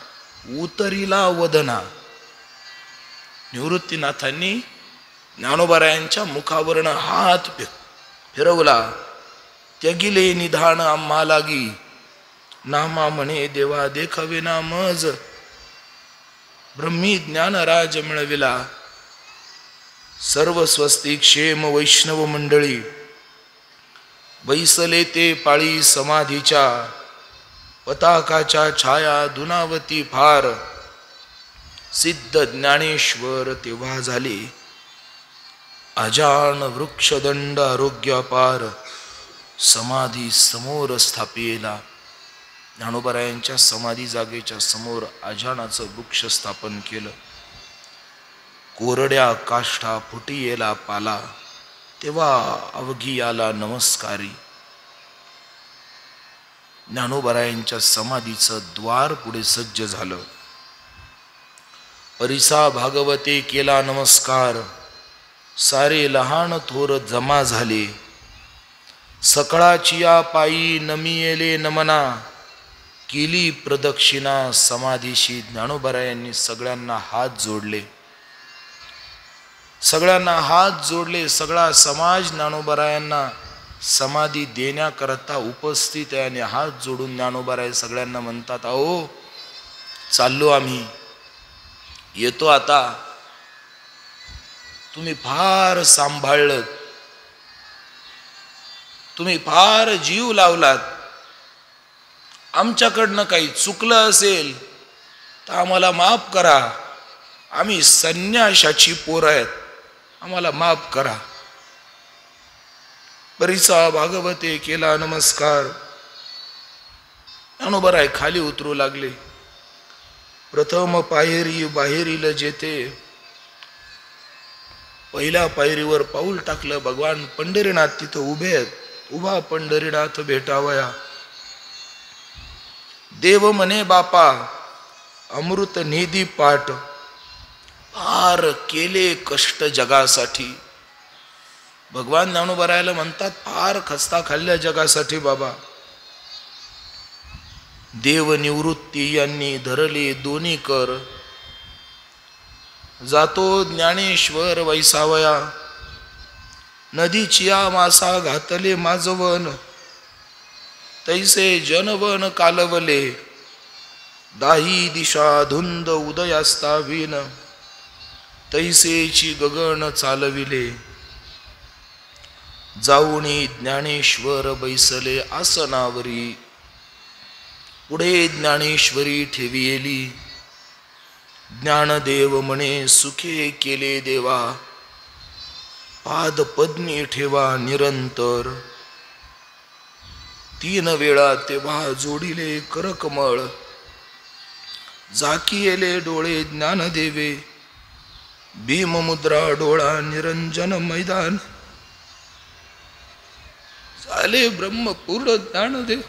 उतरिला वदना. निवृत्तीनाथांनी ज्ञानोबारायांच्या मुखावरन हात फिरवला. त्यागिले निधान आम्हा लागी, नामा म्हणे देवा देखावे ना मज. ब्रह्मी ज्ञान राज मिळविला, सर्व स्वस्ती क्षेम वैष्णव मंडळी. बैसले ते पाळी समाधीच्या, पताकाच्या छाया दुनावती फार. सिद्ध ज्ञानेश्वर तेव्हा झाले, अजान वृक्षदंड आरोग्य अपार. समाधी समोर स्थापिला. ज्ञानोबारायांच्या समाधी जागेच्या समोर अजानाचं वृक्ष स्थापन केलं. कोरड्या काष्ठा फुटी येला पाला, तेव्हा अवघी आला नमस्कारी. ज्ञानोबारायांच्या समाधीचं द्वार पुढे सज्ज झालं. परिसा भागवते केला नमस्कार, सारे लहान थोर जमा झाले. सकळाची या पायी नमियेले नमना, केली प्रदक्षिणा समाधीशी. ज्ञानोबारायांनी सगळ्यांना हात जोडले. सगळा समाज ज्ञानोबारायांना समाधी देण्याकरता उपस्थित आहे. आणि हात जोडून ज्ञानोबाराय सगळ्यांना म्हणतात, अहो चाललो आम्ही, येतो आता. तुम्ही फार सांभाळलं, तुम्ही फार जीव लावलात. आमच्याकडनं काही चुकलं असेल तर आम्हाला माफ करा. आम्ही संन्याशाची पोर आहेत, आम्हाला माफ करा. परिसा भागवते केला नमस्कार. ज्ञानोबाराय खाली उतरू लागले. प्रथम पाहेरी बाहेरील जेथे, पहिल्या पायरीवर पाऊल टाकलं. भगवान पंढरीनाथ तिथं उभे आहेत. उभा पंढरीनाथ भेटावया. देव म्हणे बापा अमृत निधी पाठ, फार केले कष्ट जगासाठी. भगवान ज्ञानोबरायला म्हणतात फार खस्ता खाल्ल्या जगासाठी बाबा. देव निवृत्ती यांनी धरले दोन्ही कर, जातो ज्ञानेश्वर वैसावया. नदीचिया मासा घातले माझवन, तैसे जनवन कालवले. दाही दिशा धुंद उदयास्तावीन, तैसेची गगन चालविले. जाऊनी ज्ञानेश्वर बैसले आसनावरी, पुढे ज्ञानेश्वरी ठेविली. ज्ञानदेव म्हणे सुखे केले देवा, पाद पद्मी ठेवा निरंतर. 3 वेळा तेव्हा जोडिले करकमळ, झाकिले डोळे ज्ञानदेवे. भीममुद्रा डोळा निरंजन मैदान, झाले ब्रह्मपूर्ण ज्ञानदेव.